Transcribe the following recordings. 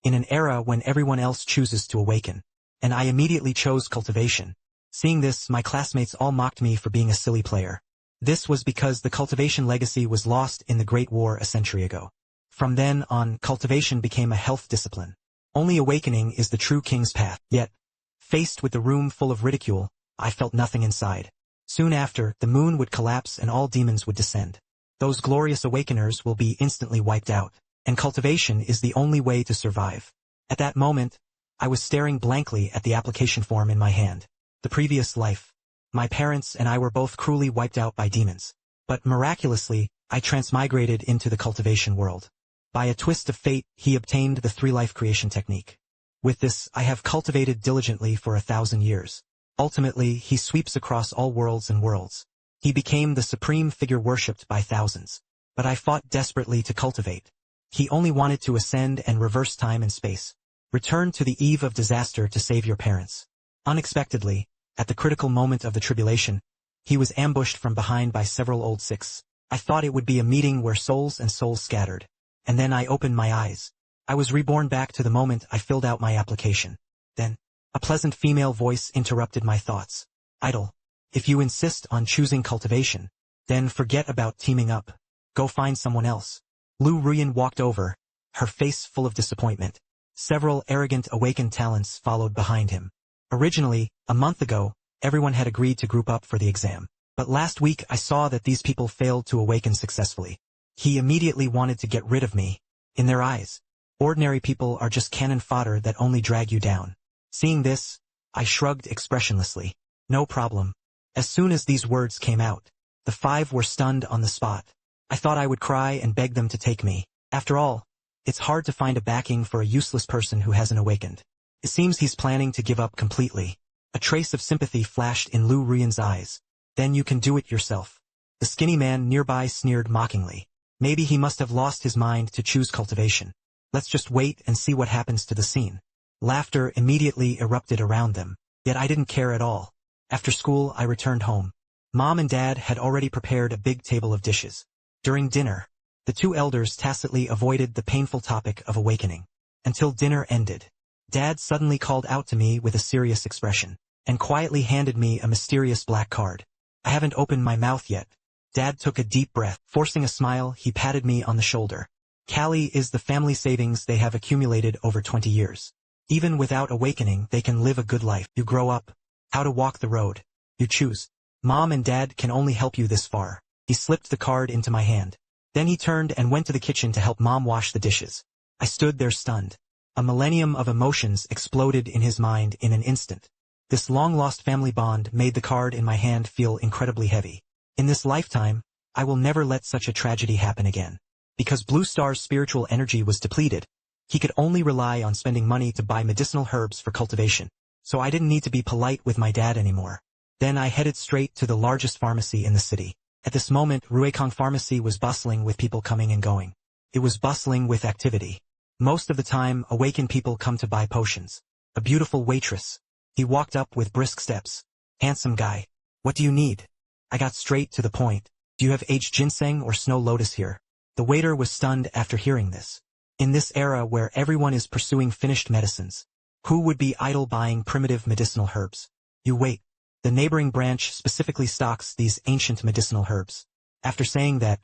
in an era when everyone else chooses to awaken. And I immediately chose cultivation. Seeing this, my classmates all mocked me for being a silly player. This was because the cultivation legacy was lost in the Great War a century ago. From then on, cultivation became a health discipline. Only awakening is the true king's path. Yet, faced with the room full of ridicule, I felt nothing inside. Soon after, the moon would collapse and all demons would descend. Those glorious awakeners will be instantly wiped out, and cultivation is the only way to survive. At that moment, I was staring blankly at the application form in my hand. The previous life. My parents and I were both cruelly wiped out by demons. But miraculously, I transmigrated into the cultivation world. By a twist of fate, he obtained the 3-life creation technique. With this, I have cultivated diligently for 1,000 years. Ultimately, he sweeps across all worlds and worlds. He became the supreme figure worshipped by thousands. But I fought desperately to cultivate. He only wanted to ascend and reverse time and space. Return to the eve of disaster to save your parents. Unexpectedly, at the critical moment of the tribulation, he was ambushed from behind by several old six. I thought it would be a meeting where souls and souls scattered. And then I opened my eyes. I was reborn back to the moment I filled out my application. Then, a pleasant female voice interrupted my thoughts. Idle. If you insist on choosing cultivation, then forget about teaming up. Go find someone else. Lu Ruyan walked over, her face full of disappointment. Several arrogant awakened talents followed behind him. Originally, a month ago, everyone had agreed to group up for the exam. But last week I saw that these people failed to awaken successfully. He immediately wanted to get rid of me. In their eyes, ordinary people are just cannon fodder that only drag you down. Seeing this, I shrugged expressionlessly. No problem. As soon as these words came out, the 5 were stunned on the spot. I thought I would cry and beg them to take me. After all, it's hard to find a backing for a useless person who hasn't awakened. It seems he's planning to give up completely. A trace of sympathy flashed in Lu Ruyan's eyes. Then you can do it yourself. The skinny man nearby sneered mockingly. Maybe he must have lost his mind to choose cultivation. Let's just wait and see what happens to the scene. Laughter immediately erupted around them. Yet I didn't care at all. After school, I returned home. Mom and Dad had already prepared a big table of dishes. During dinner, the 2 elders tacitly avoided the painful topic of awakening. Until dinner ended. Dad suddenly called out to me with a serious expression, and quietly handed me a mysterious black card. I haven't opened my mouth yet. Dad took a deep breath. Forcing a smile, he patted me on the shoulder. Kali is the family savings they have accumulated over 20 years. Even without awakening, they can live a good life. You grow up. How to walk the road. You choose. Mom and Dad can only help you this far. He slipped the card into my hand. Then he turned and went to the kitchen to help Mom wash the dishes. I stood there stunned. A millennium of emotions exploded in his mind in an instant. This long-lost family bond made the card in my hand feel incredibly heavy. In this lifetime, I will never let such a tragedy happen again. Because Blue Star's spiritual energy was depleted, he could only rely on spending money to buy medicinal herbs for cultivation. So I didn't need to be polite with my dad anymore. Then I headed straight to the largest pharmacy in the city. At this moment, Ruekong Pharmacy was bustling with people coming and going. It was bustling with activity. Most of the time, awakened people come to buy potions. A beautiful waitress. He walked up with brisk steps. Handsome guy. What do you need? I got straight to the point. Do you have aged ginseng or snow lotus here? The waiter was stunned after hearing this. In this era where everyone is pursuing finished medicines, who would be idle buying primitive medicinal herbs? You wait. The neighboring branch specifically stocks these ancient medicinal herbs. After saying that,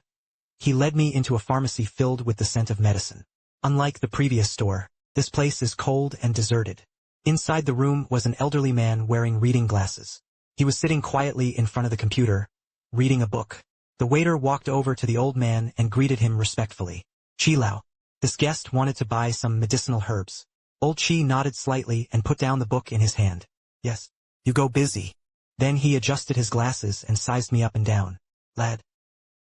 he led me into a pharmacy filled with the scent of medicine. Unlike the previous store, this place is cold and deserted. Inside the room was an elderly man wearing reading glasses. He was sitting quietly in front of the computer, reading a book. The waiter walked over to the old man and greeted him respectfully. Qilao. This guest wanted to buy some medicinal herbs. Old Qi nodded slightly and put down the book in his hand. Yes. You go busy. Then he adjusted his glasses and sized me up and down. Lad.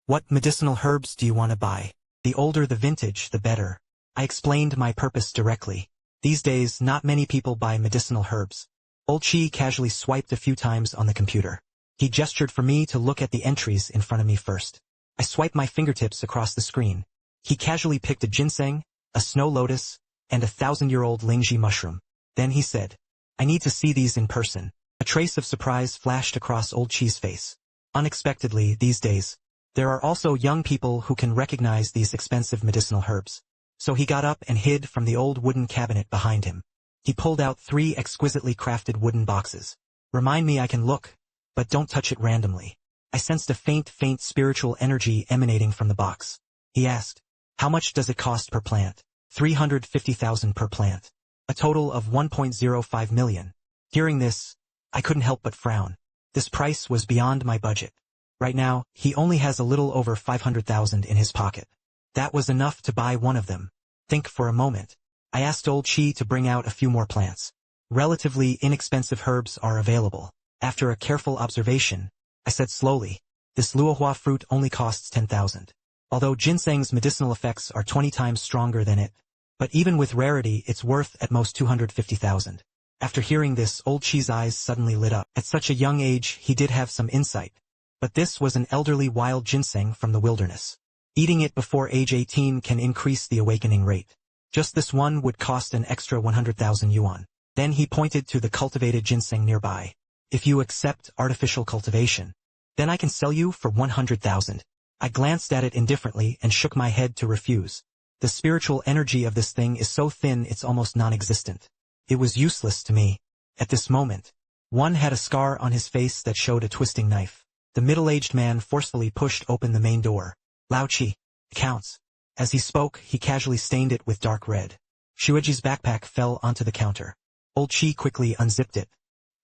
What medicinal herbs do you want to buy? The older the vintage, the better. I explained my purpose directly. These days, not many people buy medicinal herbs. Old Qi casually swiped a few times on the computer. He gestured for me to look at the entries in front of me first. I swiped my fingertips across the screen. He casually picked a ginseng, a snow lotus, and a 1,000-year-old lingji mushroom. Then he said, I need to see these in person. A trace of surprise flashed across Old Qi's face. Unexpectedly, these days, there are also young people who can recognize these expensive medicinal herbs. So he got up and hid from the old wooden cabinet behind him. He pulled out 3 exquisitely crafted wooden boxes. Remind me I can look, but don't touch it randomly. I sensed a faint spiritual energy emanating from the box. He asked, how much does it cost per plant? 350,000 per plant. A total of 1.05 million. Hearing this, I couldn't help but frown. This price was beyond my budget. Right now, he only has a little over 500,000 in his pocket. That was enough to buy one of them. Think for a moment. I asked Old Chi to bring out a few more plants. Relatively inexpensive herbs are available. After a careful observation, I said slowly, this luohua fruit only costs 10,000. Although ginseng's medicinal effects are 20 times stronger than it. But even with rarity, it's worth at most 250,000. After hearing this, Old Chi's eyes suddenly lit up. At such a young age, he did have some insight. But this was an elderly wild ginseng from the wilderness. Eating it before age 18 can increase the awakening rate. Just this one would cost an extra 100,000 yuan. Then he pointed to the cultivated ginseng nearby. If you accept artificial cultivation, then I can sell you for 100,000. I glanced at it indifferently and shook my head to refuse. The spiritual energy of this thing is so thin it's almost non-existent. It was useless to me. At this moment, one had a scar on his face that showed a twisting knife. The middle-aged man forcefully pushed open the main door. Lao Chi, accounts. As he spoke, he casually stained it with dark red. Shuiji's backpack fell onto the counter. Old Chi quickly unzipped it.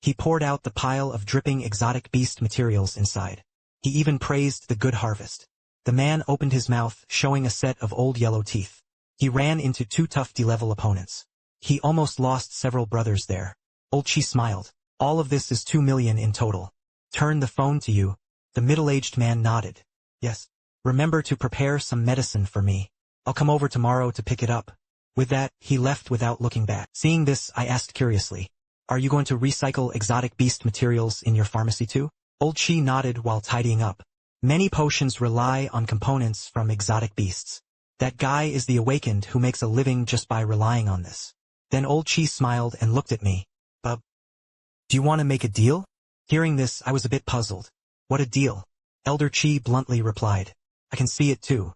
He poured out the pile of dripping exotic beast materials inside. He even praised the good harvest. The man opened his mouth, showing a set of old yellow teeth. He ran into 2 tough D-level opponents. He almost lost several brothers there. Old Chi smiled. All of this is 2 million in total. Turn the phone to you. The middle-aged man nodded. Yes. Remember to prepare some medicine for me. I'll come over tomorrow to pick it up. With that, he left without looking back. Seeing this, I asked curiously, are you going to recycle exotic beast materials in your pharmacy too? Old Chi nodded while tidying up. Many potions rely on components from exotic beasts. That guy is the awakened who makes a living just by relying on this. Then Old Chi smiled and looked at me. Bub, do you want to make a deal? Hearing this, I was a bit puzzled. What a deal? Elder Chi bluntly replied. I can see it too.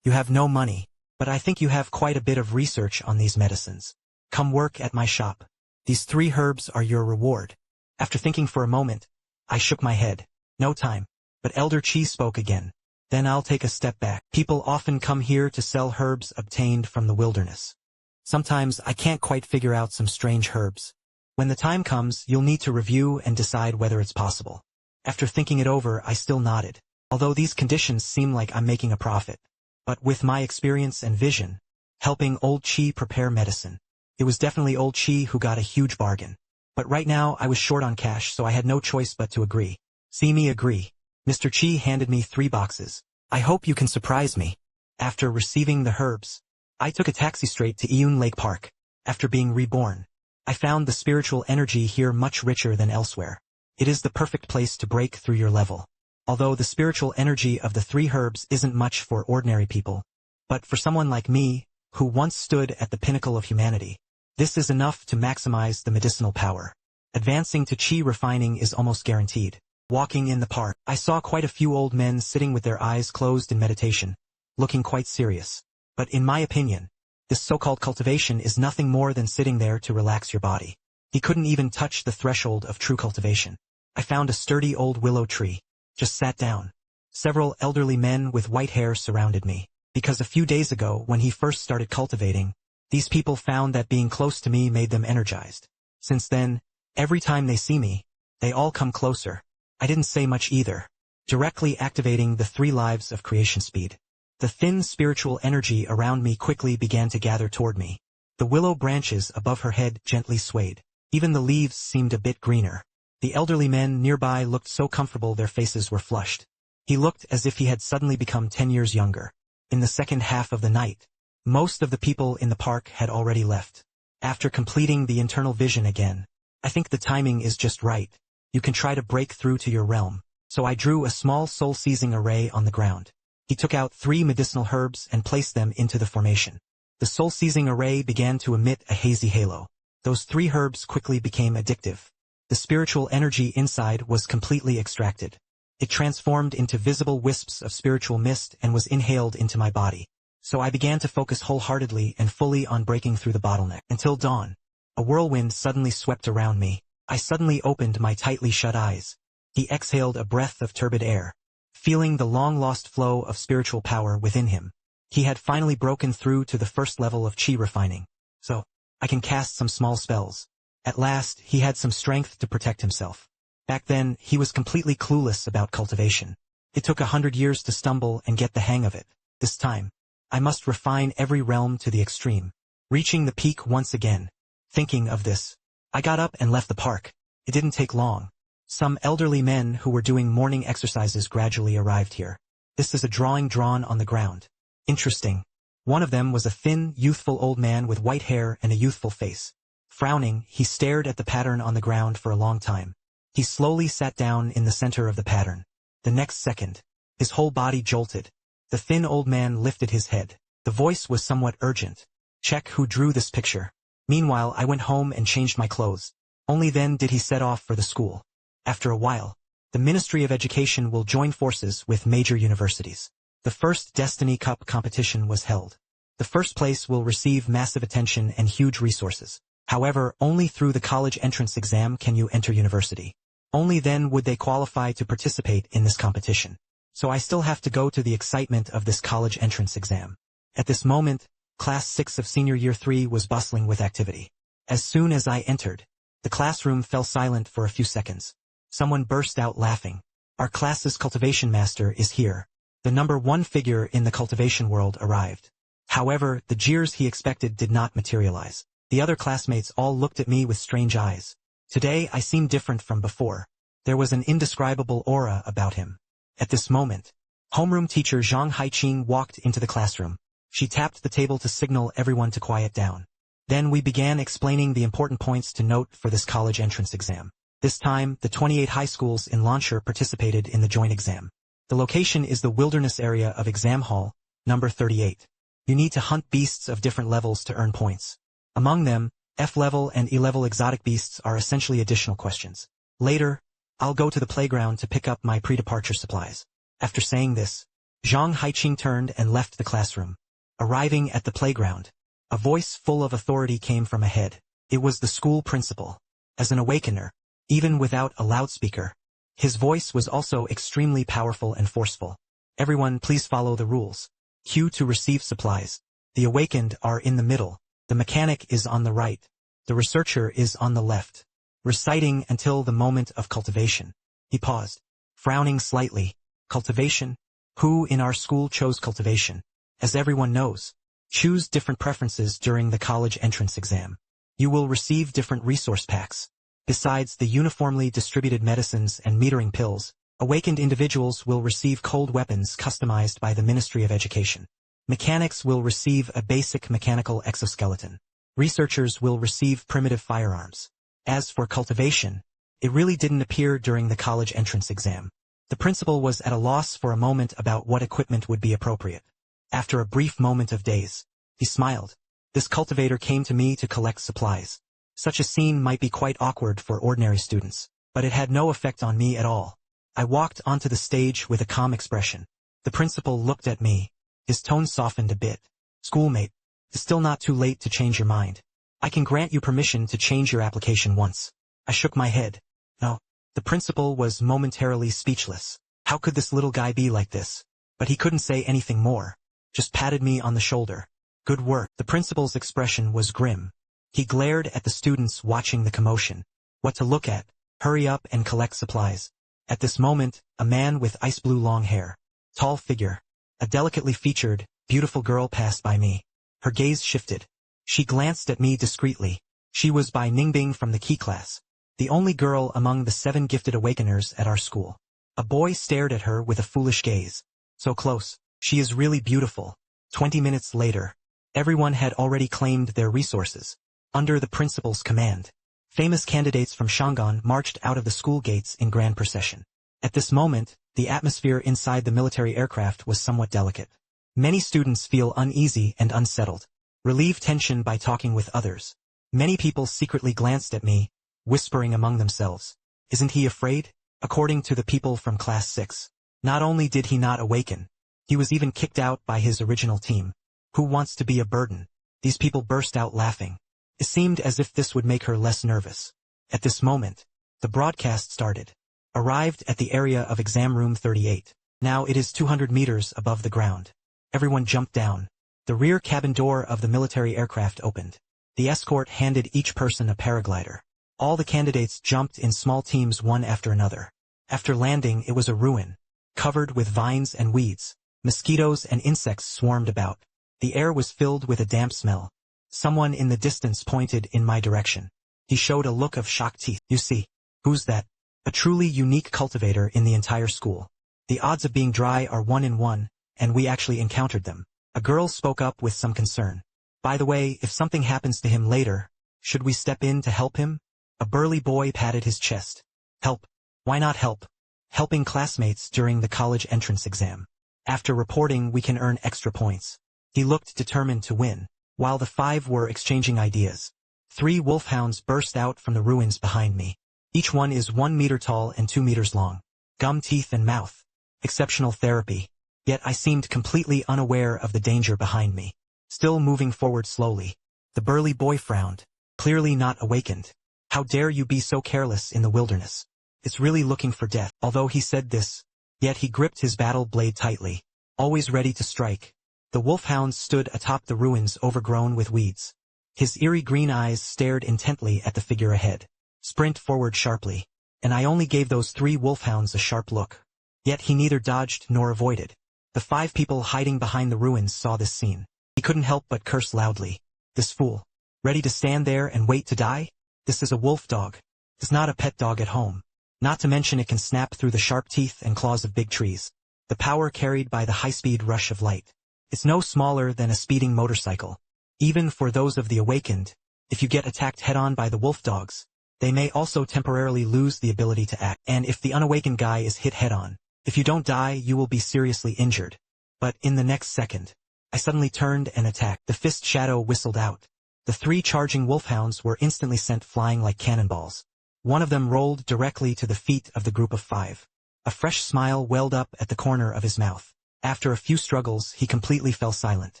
You have no money, but I think you have quite a bit of research on these medicines. Come work at my shop. These 3 herbs are your reward. After thinking for a moment, I shook my head. No time. But Elder Chi spoke again. Then I'll take a step back. People often come here to sell herbs obtained from the wilderness. Sometimes I can't quite figure out some strange herbs. When the time comes, you'll need to review and decide whether it's possible. After thinking it over, I still nodded. Although these conditions seem like I'm making a profit. But with my experience and vision, helping Old Chi prepare medicine, it was definitely Old Chi who got a huge bargain. But right now I was short on cash, so I had no choice but to agree. See me agree. Mr. Chi handed me 3 boxes. I hope you can surprise me. After receiving the herbs, I took a taxi straight to Iyun Lake Park. After being reborn, I found the spiritual energy here much richer than elsewhere. It is the perfect place to break through your level. Although the spiritual energy of the 3 herbs isn't much for ordinary people, but for someone like me, who once stood at the pinnacle of humanity, this is enough to maximize the medicinal power. Advancing to chi refining is almost guaranteed. Walking in the park, I saw quite a few old men sitting with their eyes closed in meditation, looking quite serious. But in my opinion, this so-called cultivation is nothing more than sitting there to relax your body. He couldn't even touch the threshold of true cultivation. I found a sturdy old willow tree. Just sat down. Several elderly men with white hair surrounded me, because a few days ago when he first started cultivating, these people found that being close to me made them energized. Since then, every time they see me, they all come closer. I didn't say much either, directly activating the 3 lives of creation speed. The thin spiritual energy around me quickly began to gather toward me. The willow branches above her head gently swayed. Even the leaves seemed a bit greener. The elderly men nearby looked so comfortable their faces were flushed. He looked as if he had suddenly become 10 years younger. In the second half of the night, most of the people in the park had already left. After completing the internal vision again, I think the timing is just right. You can try to break through to your realm. So I drew a small soul-seizing array on the ground. He took out 3 medicinal herbs and placed them into the formation. The soul-seizing array began to emit a hazy halo. Those 3 herbs quickly became addictive. The spiritual energy inside was completely extracted. It transformed into visible wisps of spiritual mist and was inhaled into my body. So I began to focus wholeheartedly and fully on breaking through the bottleneck. Until dawn. A whirlwind suddenly swept around me. I suddenly opened my tightly shut eyes. He exhaled a breath of turbid air, feeling the long-lost flow of spiritual power within him. He had finally broken through to the first level of chi refining. So, I can cast some small spells. At last, he had some strength to protect himself. Back then, he was completely clueless about cultivation. It took 100 years to stumble and get the hang of it. This time, I must refine every realm to the extreme. Reaching the peak once again. Thinking of this, I got up and left the park. It didn't take long. Some elderly men who were doing morning exercises gradually arrived here. This is a drawing drawn on the ground. Interesting. One of them was a thin, youthful old man with white hair and a youthful face. Frowning, he stared at the pattern on the ground for a long time. He slowly sat down in the center of the pattern. The next second, his whole body jolted. The thin old man lifted his head. The voice was somewhat urgent. Check who drew this picture. Meanwhile, I went home and changed my clothes. Only then did he set off for the school. After a while, the Ministry of Education will join forces with major universities. The first Destiny Cup competition was held. The first place will receive massive attention and huge resources. However, only through the college entrance exam can you enter university. Only then would they qualify to participate in this competition. So I still have to go to the excitement of this college entrance exam. At this moment, Class 6 of Senior Year 3 was bustling with activity. As soon as I entered, the classroom fell silent for a few seconds. Someone burst out laughing. Our class's cultivation master is here. The number one figure in the cultivation world arrived. However, the jeers he expected did not materialize. The other classmates all looked at me with strange eyes. Today I seemed different from before. There was an indescribable aura about him. At this moment, homeroom teacher Zhang Haiqing walked into the classroom. She tapped the table to signal everyone to quiet down. Then we began explaining the important points to note for this college entrance exam. This time, the 28 high schools in Launcher participated in the joint exam. The location is the wilderness area of exam hall, number 38. You need to hunt beasts of different levels to earn points. Among them, F-level and E-level exotic beasts are essentially additional questions. Later, I'll go to the playground to pick up my pre-departure supplies. After saying this, Zhang Haiqing turned and left the classroom. Arriving at the playground, a voice full of authority came from ahead. It was the school principal. As an awakener, even without a loudspeaker, his voice was also extremely powerful and forceful. Everyone please follow the rules. Queue to receive supplies. The awakened are in the middle. The mechanic is on the right. The researcher is on the left. Reciting until the moment of cultivation. He paused, frowning slightly. Cultivation? Who in our school chose cultivation? As everyone knows, choose different preferences during the college entrance exam. You will receive different resource packs. Besides the uniformly distributed medicines and metering pills, awakened individuals will receive cold weapons customized by the Ministry of Education. Mechanics will receive a basic mechanical exoskeleton. Researchers will receive primitive firearms. As for cultivation, it really didn't appear during the college entrance exam. The principal was at a loss for a moment about what equipment would be appropriate. After a brief moment of daze, he smiled. This cultivator came to me to collect supplies. Such a scene might be quite awkward for ordinary students, but it had no effect on me at all. I walked onto the stage with a calm expression. The principal looked at me. His tone softened a bit. Schoolmate, it's still not too late to change your mind. I can grant you permission to change your application once. I shook my head. No. The principal was momentarily speechless. How could this little guy be like this? But he couldn't say anything more. Just patted me on the shoulder. Good work. The principal's expression was grim. He glared at the students watching the commotion. What to look at? Hurry up and collect supplies. At this moment, a man with ice blue long hair, tall figure, a delicately featured, beautiful girl passed by me. Her gaze shifted. She glanced at me discreetly. She was Bai Ningbing from the Key class, the only girl among the 7 gifted awakeners at our school. A boy stared at her with a foolish gaze. So close. She is really beautiful. 20 minutes later, everyone had already claimed their resources. Under the principal's command, famous candidates from Shangon marched out of the school gates in grand procession. At this moment, the atmosphere inside the military aircraft was somewhat delicate. Many students feel uneasy and unsettled. Relieve tension by talking with others. Many people secretly glanced at me, whispering among themselves. Isn't he afraid? According to the people from Class 6, not only did he not awaken, he was even kicked out by his original team. Who wants to be a burden? These people burst out laughing. It seemed as if this would make her less nervous. At this moment, the broadcast started. Arrived at the area of exam room 38. Now it is 200 meters above the ground. Everyone jumped down. The rear cabin door of the military aircraft opened. The escort handed each person a paraglider. All the candidates jumped in small teams one after another. After landing, it was a ruin, covered with vines and weeds. Mosquitoes and insects swarmed about. The air was filled with a damp smell. Someone in the distance pointed in my direction. He showed a look of shocked teeth. You see, who's that? A truly unique cultivator in the entire school. The odds of being dry are 1 in 1, and we actually encountered them. A girl spoke up with some concern. By the way, if something happens to him later, should we step in to help him? A burly boy patted his chest. Help. Why not help? Helping classmates during the college entrance exam. After reporting, we can earn extra points. He looked determined to win. While the 5 were exchanging ideas, 3 wolfhounds burst out from the ruins behind me. Each one is 1 meter tall and 2 meters long. Gum teeth and mouth. Exceptional therapy. Yet I seemed completely unaware of the danger behind me. Still moving forward slowly. The burly boy frowned. Clearly not awakened. How dare you be so careless in the wilderness? It's really looking for death. Although he said this, yet he gripped his battle blade tightly, always ready to strike. The wolfhounds stood atop the ruins overgrown with weeds. His eerie green eyes stared intently at the figure ahead. Sprint forward sharply. And I only gave those 3 wolfhounds a sharp look. Yet he neither dodged nor avoided. The 5 people hiding behind the ruins saw this scene. He couldn't help but curse loudly. This fool. Ready to stand there and wait to die? This is a wolf dog. It's not a pet dog at home. Not to mention it can snap through the sharp teeth and claws of big trees. The power carried by the high-speed rush of light. It's no smaller than a speeding motorcycle. Even for those of the awakened, if you get attacked head-on by the wolf dogs, they may also temporarily lose the ability to act. And if the unawakened guy is hit head-on, if you don't die, you will be seriously injured. But in the next second, I suddenly turned and attacked. The fist shadow whistled out. The 3 charging wolfhounds were instantly sent flying like cannonballs. One of them rolled directly to the feet of the group of 5. A fresh smile welled up at the corner of his mouth. After a few struggles, he completely fell silent.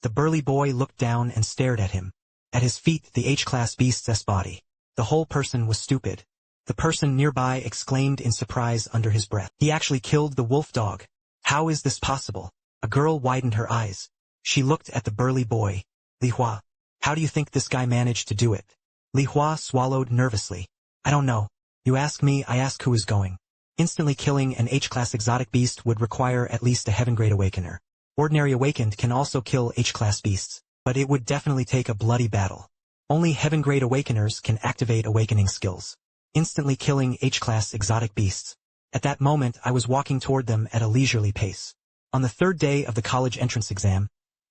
The burly boy looked down and stared at him. At his feet, the H-class beast's body. The whole person was stupid. The person nearby exclaimed in surprise under his breath. He actually killed the wolf dog. How is this possible? A girl widened her eyes. She looked at the burly boy. Li Hua. How do you think this guy managed to do it? Li Hua swallowed nervously. I don't know. You ask me, I ask who is going. Instantly killing an H-class exotic beast would require at least a heaven-grade awakener. Ordinary awakened can also kill H-class beasts, but it would definitely take a bloody battle. Only heaven-grade awakeners can activate awakening skills, instantly killing H-class exotic beasts. At that moment, I was walking toward them at a leisurely pace. On the 3rd day of the college entrance exam,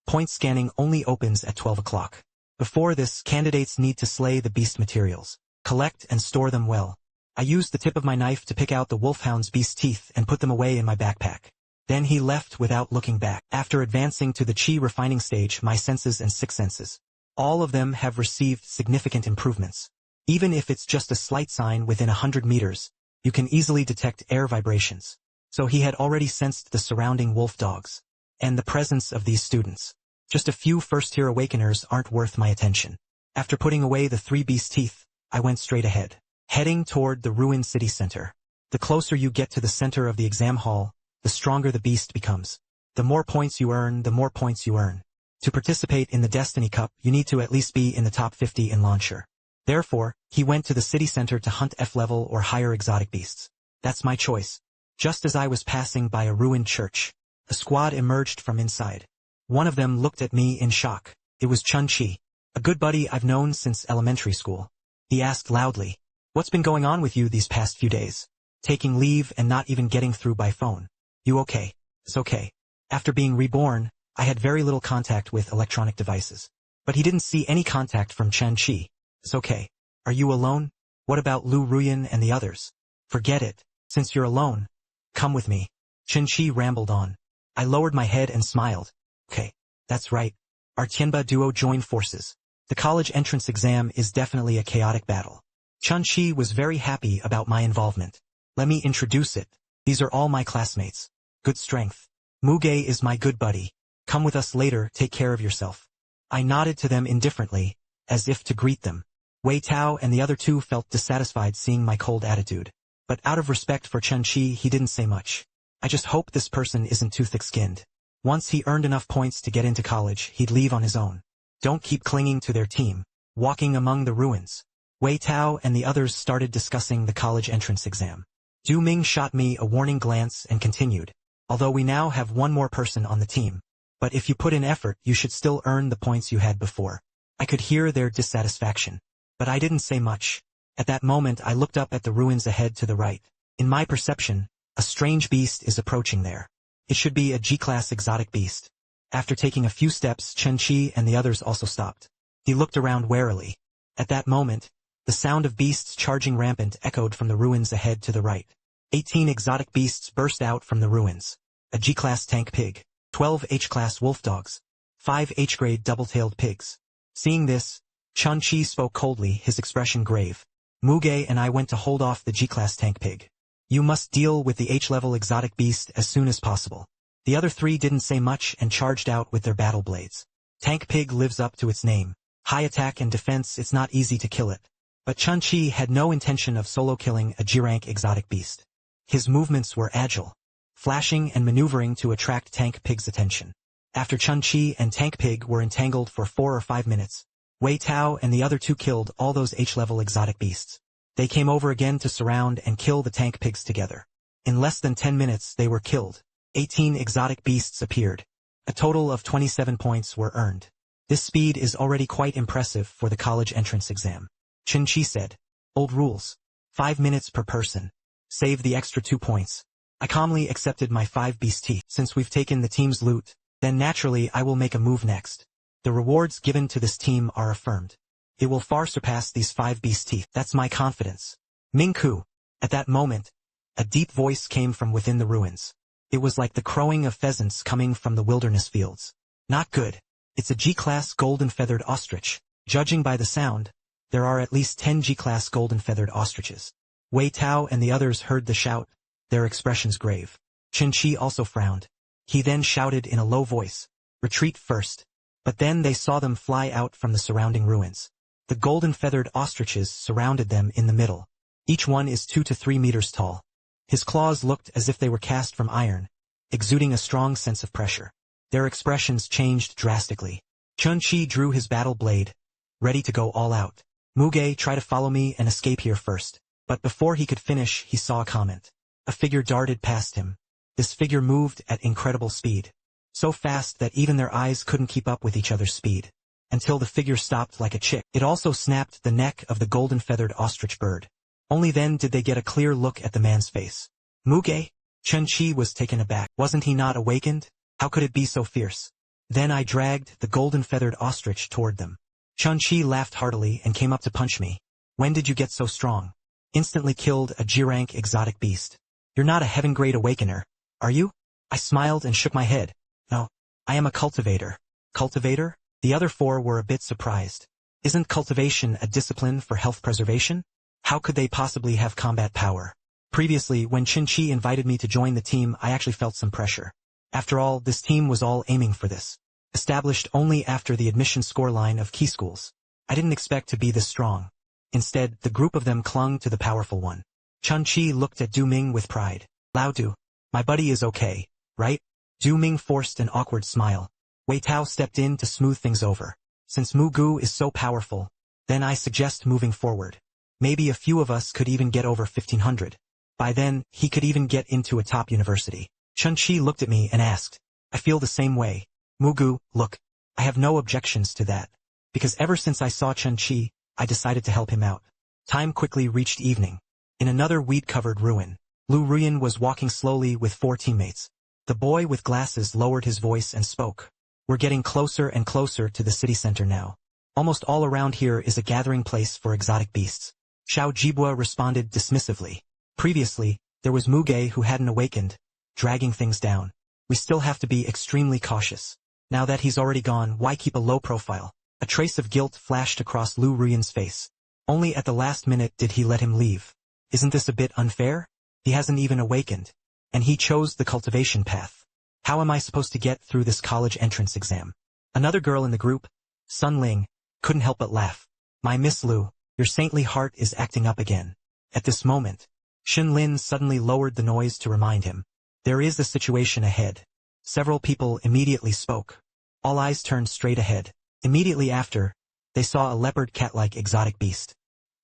point scanning only opens at 12 o'clock. Before this, candidates need to slay the beast materials, collect and store them well. I used the tip of my knife to pick out the wolfhound's beast teeth and put them away in my backpack. Then he left without looking back. After advancing to the chi refining stage, my senses and 6 senses, all of them have received significant improvements. Even if it's just a slight sign within 100 meters, you can easily detect air vibrations. So he had already sensed the surrounding wolf dogs and the presence of these students. Just a few first-tier awakeners aren't worth my attention. After putting away the 3 beast teeth, I went straight ahead, heading toward the ruined city center. The closer you get to the center of the exam hall, the stronger the beast becomes. The more points you earn, the more points you earn. To participate in the Destiny Cup, you need to at least be in the top 50 in launcher. Therefore, he went to the city center to hunt F-level or higher exotic beasts. That's my choice. Just as I was passing by a ruined church, a squad emerged from inside. One of them looked at me in shock. It was Chun-Chi, a good buddy I've known since elementary school. He asked loudly, "What's been going on with you these past few days? Taking leave and not even getting through by phone. You okay?" "It's okay. After being reborn, I had very little contact with electronic devices." But he didn't see any contact from Chun-Chi. "It's okay. Are you alone? What about Lu Ruyan and the others?" "Forget it. Since you're alone, come with me." Chun-Chi rambled on. I lowered my head and smiled. "Okay, that's right. Our Tianba duo joined forces. The college entrance exam is definitely a chaotic battle." Chun-Chi was very happy about my involvement. "Let me introduce it. These are all my classmates. Good strength. Muge is my good buddy. Come with us later, take care of yourself. I nodded to them indifferently, as if to greet them. Wei Tao and the other two felt dissatisfied seeing my cold attitude. But out of respect for Chen-Chi he didn't say much. I just hope this person isn't too thick-skinned. Once he earned enough points to get into college, he'd leave on his own. Don't keep clinging to their team. Walking among the ruins, Wei Tao and the others started discussing the college entrance exam. Du Ming shot me a warning glance and continued. Although we now have one more person on the team. But if you put in effort, you should still earn the points you had before. I could hear their dissatisfaction. But I didn't say much. At that moment I looked up at the ruins ahead to the right. In my perception, a strange beast is approaching there. It should be a G-class exotic beast. After taking a few steps, Chen-Chi and the others also stopped. He looked around warily. At that moment, the sound of beasts charging rampant echoed from the ruins ahead to the right. 18 exotic beasts burst out from the ruins. A G-class tank pig, 12 H-class wolf dogs, 5 H-grade double-tailed pigs. Seeing this, Chen-Chi spoke coldly, his expression grave. Muge and I went to hold off the G-class tank pig. You must deal with the H-level exotic beast as soon as possible. The other three didn't say much and charged out with their battle blades. Tank pig lives up to its name. High attack and defense, it's not easy to kill it. But Chen-Chi had no intention of solo killing a G-rank exotic beast. His movements were agile, flashing and maneuvering to attract Tank Pig's attention. After Chen-Chi and Tank Pig were entangled for 4 or 5 minutes, Wei Tao and the other two killed all those H-level exotic beasts. They came over again to surround and kill the Tank Pigs together. In less than 10 minutes they were killed. 18 exotic beasts appeared. A total of 27 points were earned. This speed is already quite impressive for the college entrance exam. Chen-Chi said. Old rules. 5 minutes per person. Save the extra 2 points. I calmly accepted my 5 beast teeth. Since we've taken the team's loot, then naturally I will make a move next. The rewards given to this team are affirmed. It will far surpass these 5 beast teeth. That's my confidence. Ming-Ku. At that moment, a deep voice came from within the ruins. It was like the crowing of pheasants coming from the wilderness fields. Not good. It's a G-class golden-feathered ostrich. Judging by the sound, there are at least 10 G-class golden-feathered ostriches. Wei Tao and the others heard the shout, their expressions grave. Chen-Chi also frowned. He then shouted in a low voice, retreat first. But then they saw them fly out from the surrounding ruins. The golden-feathered ostriches surrounded them in the middle. Each one is 2 to 3 meters tall. His claws looked as if they were cast from iron, exuding a strong sense of pressure. Their expressions changed drastically. Chen-Chi drew his battle blade, ready to go all out. Muge, try to follow me and escape here first. But before he could finish, he saw a comment. A figure darted past him. This figure moved at incredible speed. So fast that even their eyes couldn't keep up with each other's speed. Until the figure stopped like a chick. It also snapped the neck of the golden-feathered ostrich bird. Only then did they get a clear look at the man's face. Muge? Chen-Chi was taken aback. Wasn't he not awakened? How could it be so fierce? Then I dragged the golden-feathered ostrich toward them. Chen-Chi laughed heartily and came up to punch me. When did you get so strong? Instantly killed a G-rank exotic beast. You're not a heaven-grade awakener, are you? I smiled and shook my head. No, I am a cultivator. Cultivator? The other 4 were a bit surprised. Isn't cultivation a discipline for health preservation? How could they possibly have combat power? Previously, when Chen-Chi invited me to join the team, I actually felt some pressure. After all, this team was all aiming for this. Established only after the admission scoreline of key schools. I didn't expect to be this strong. Instead, the group of them clung to the powerful one. Chen-Chi looked at Du Ming with pride. Lao Du, my buddy is okay, right? Du Ming forced an awkward smile. Wei Tao stepped in to smooth things over. Since Mu Gu is so powerful, then I suggest moving forward. Maybe a few of us could even get over 1500. By then, he could even get into a top university. Chen-Chi looked at me and asked, I feel the same way. Mugu, look, I have no objections to that. Because ever since I saw Chen-Chi, I decided to help him out. Time quickly reached evening. In another weed-covered ruin, Lu Ruyan was walking slowly with 4 teammates. The boy with glasses lowered his voice and spoke. We're getting closer and closer to the city center now. Almost all around here is a gathering place for exotic beasts. Xiao Jibua responded dismissively. Previously, there was Muge who hadn't awakened, dragging things down. We still have to be extremely cautious. Now that he's already gone, why keep a low profile? A trace of guilt flashed across Lu Ruyan's face. Only at the last minute did he let him leave. Isn't this a bit unfair? He hasn't even awakened. And he chose the cultivation path. How am I supposed to get through this college entrance exam? Another girl in the group, Sun Ling, couldn't help but laugh. My Miss Lu, your saintly heart is acting up again. At this moment, Shin Lin suddenly lowered the noise to remind him. There is a situation ahead. Several people immediately spoke. All eyes turned straight ahead. Immediately after, they saw a leopard cat-like exotic beast.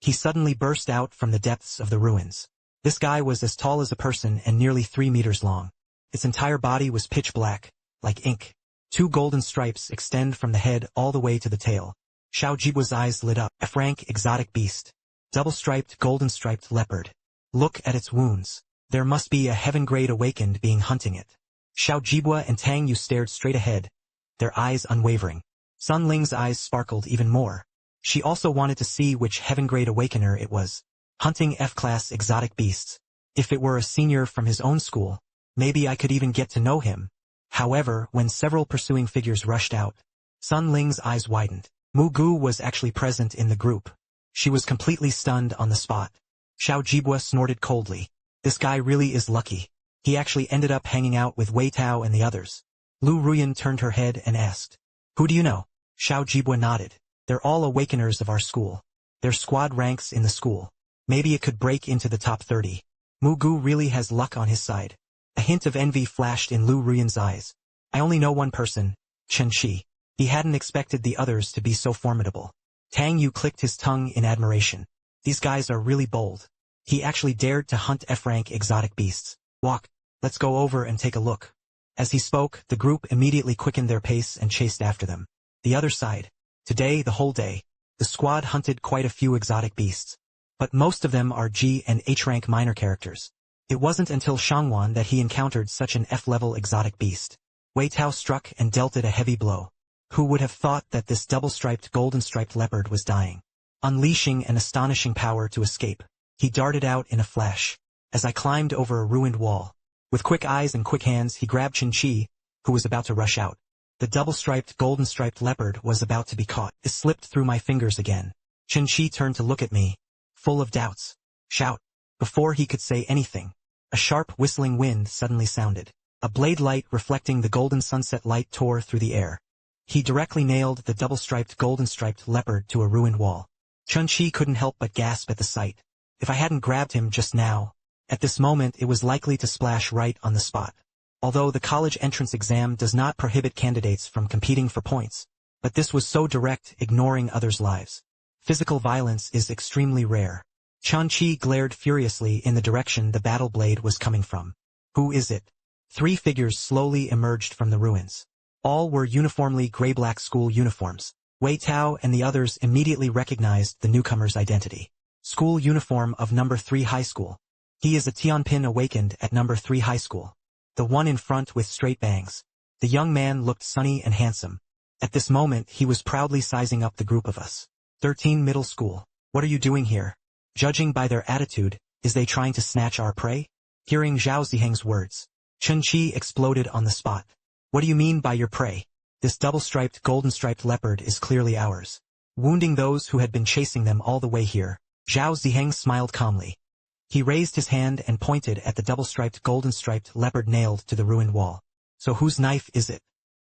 He suddenly burst out from the depths of the ruins. This guy was as tall as a person and nearly 3 meters long. Its entire body was pitch black, like ink. 2 golden stripes extend from the head all the way to the tail. Xiao Jibua's eyes lit up. F-rank exotic beast. Double-striped golden-striped leopard. Look at its wounds. There must be a heaven-grade awakened being hunting it. Xiao Jibua and Tang Yu stared straight ahead, their eyes unwavering. Sun Ling's eyes sparkled even more. She also wanted to see which heaven-grade awakener it was. Hunting F-class exotic beasts. If it were a senior from his own school, maybe I could even get to know him. However, when several pursuing figures rushed out, Sun Ling's eyes widened. Mu Gu was actually present in the group. She was completely stunned on the spot. Xiao Jibua snorted coldly. This guy really is lucky. He actually ended up hanging out with Wei Tao and the others. Lu Ruyan turned her head and asked, "Who do you know?" Xiao Jibua nodded. "They're all awakeners of our school. Their squad ranks in the school. Maybe it could break into the top 30. Mu Gu really has luck on his side." A hint of envy flashed in Lu Ruyan's eyes. "I only know one person, Chen Shi." He hadn't expected the others to be so formidable. Tang Yu clicked his tongue in admiration. These guys are really bold. He actually dared to hunt F-rank exotic beasts. "Walk, let's go over and take a look." As he spoke, the group immediately quickened their pace and chased after them. The other side. Today, the whole day, the squad hunted quite a few exotic beasts. But most of them are G and H-rank minor characters. It wasn't until Shangwan that he encountered such an F-level exotic beast. Wei Tao struck and dealt it a heavy blow. Who would have thought that this double-striped golden-striped leopard was dying? Unleashing an astonishing power to escape, he darted out in a flash. As I climbed over a ruined wall, with quick eyes and quick hands he grabbed Chen Qi, who was about to rush out. The double-striped golden-striped leopard was about to be caught. It slipped through my fingers again. Chen Qi turned to look at me, full of doubts. "Shout." Before he could say anything, a sharp whistling wind suddenly sounded. A blade light reflecting the golden sunset light tore through the air. He directly nailed the double-striped golden-striped leopard to a ruined wall. Chen Qi couldn't help but gasp at the sight. If I hadn't grabbed him just now, at this moment it was likely to splash right on the spot. Although the college entrance exam does not prohibit candidates from competing for points, but this was so direct, ignoring others' lives. Physical violence is extremely rare. Chen Qi glared furiously in the direction the battle blade was coming from. "Who is it?" 3 figures slowly emerged from the ruins. All were uniformly gray-black school uniforms. Wei Tao and the others immediately recognized the newcomer's identity. School uniform of No.3 High School. He is a Tianpin awakened at No.3 High School. The one in front with straight bangs. The young man looked sunny and handsome. At this moment he was proudly sizing up the group of us. 13 Middle School. "What are you doing here?" Judging by their attitude, is they trying to snatch our prey? Hearing Zhao Ziheng's words, Chen Qi exploded on the spot. "What do you mean by your prey? This double-striped golden-striped leopard is clearly ours." Wounding those who had been chasing them all the way here, Zhao Ziheng smiled calmly. He raised his hand and pointed at the double-striped golden-striped leopard nailed to the ruined wall. "So whose knife is it?"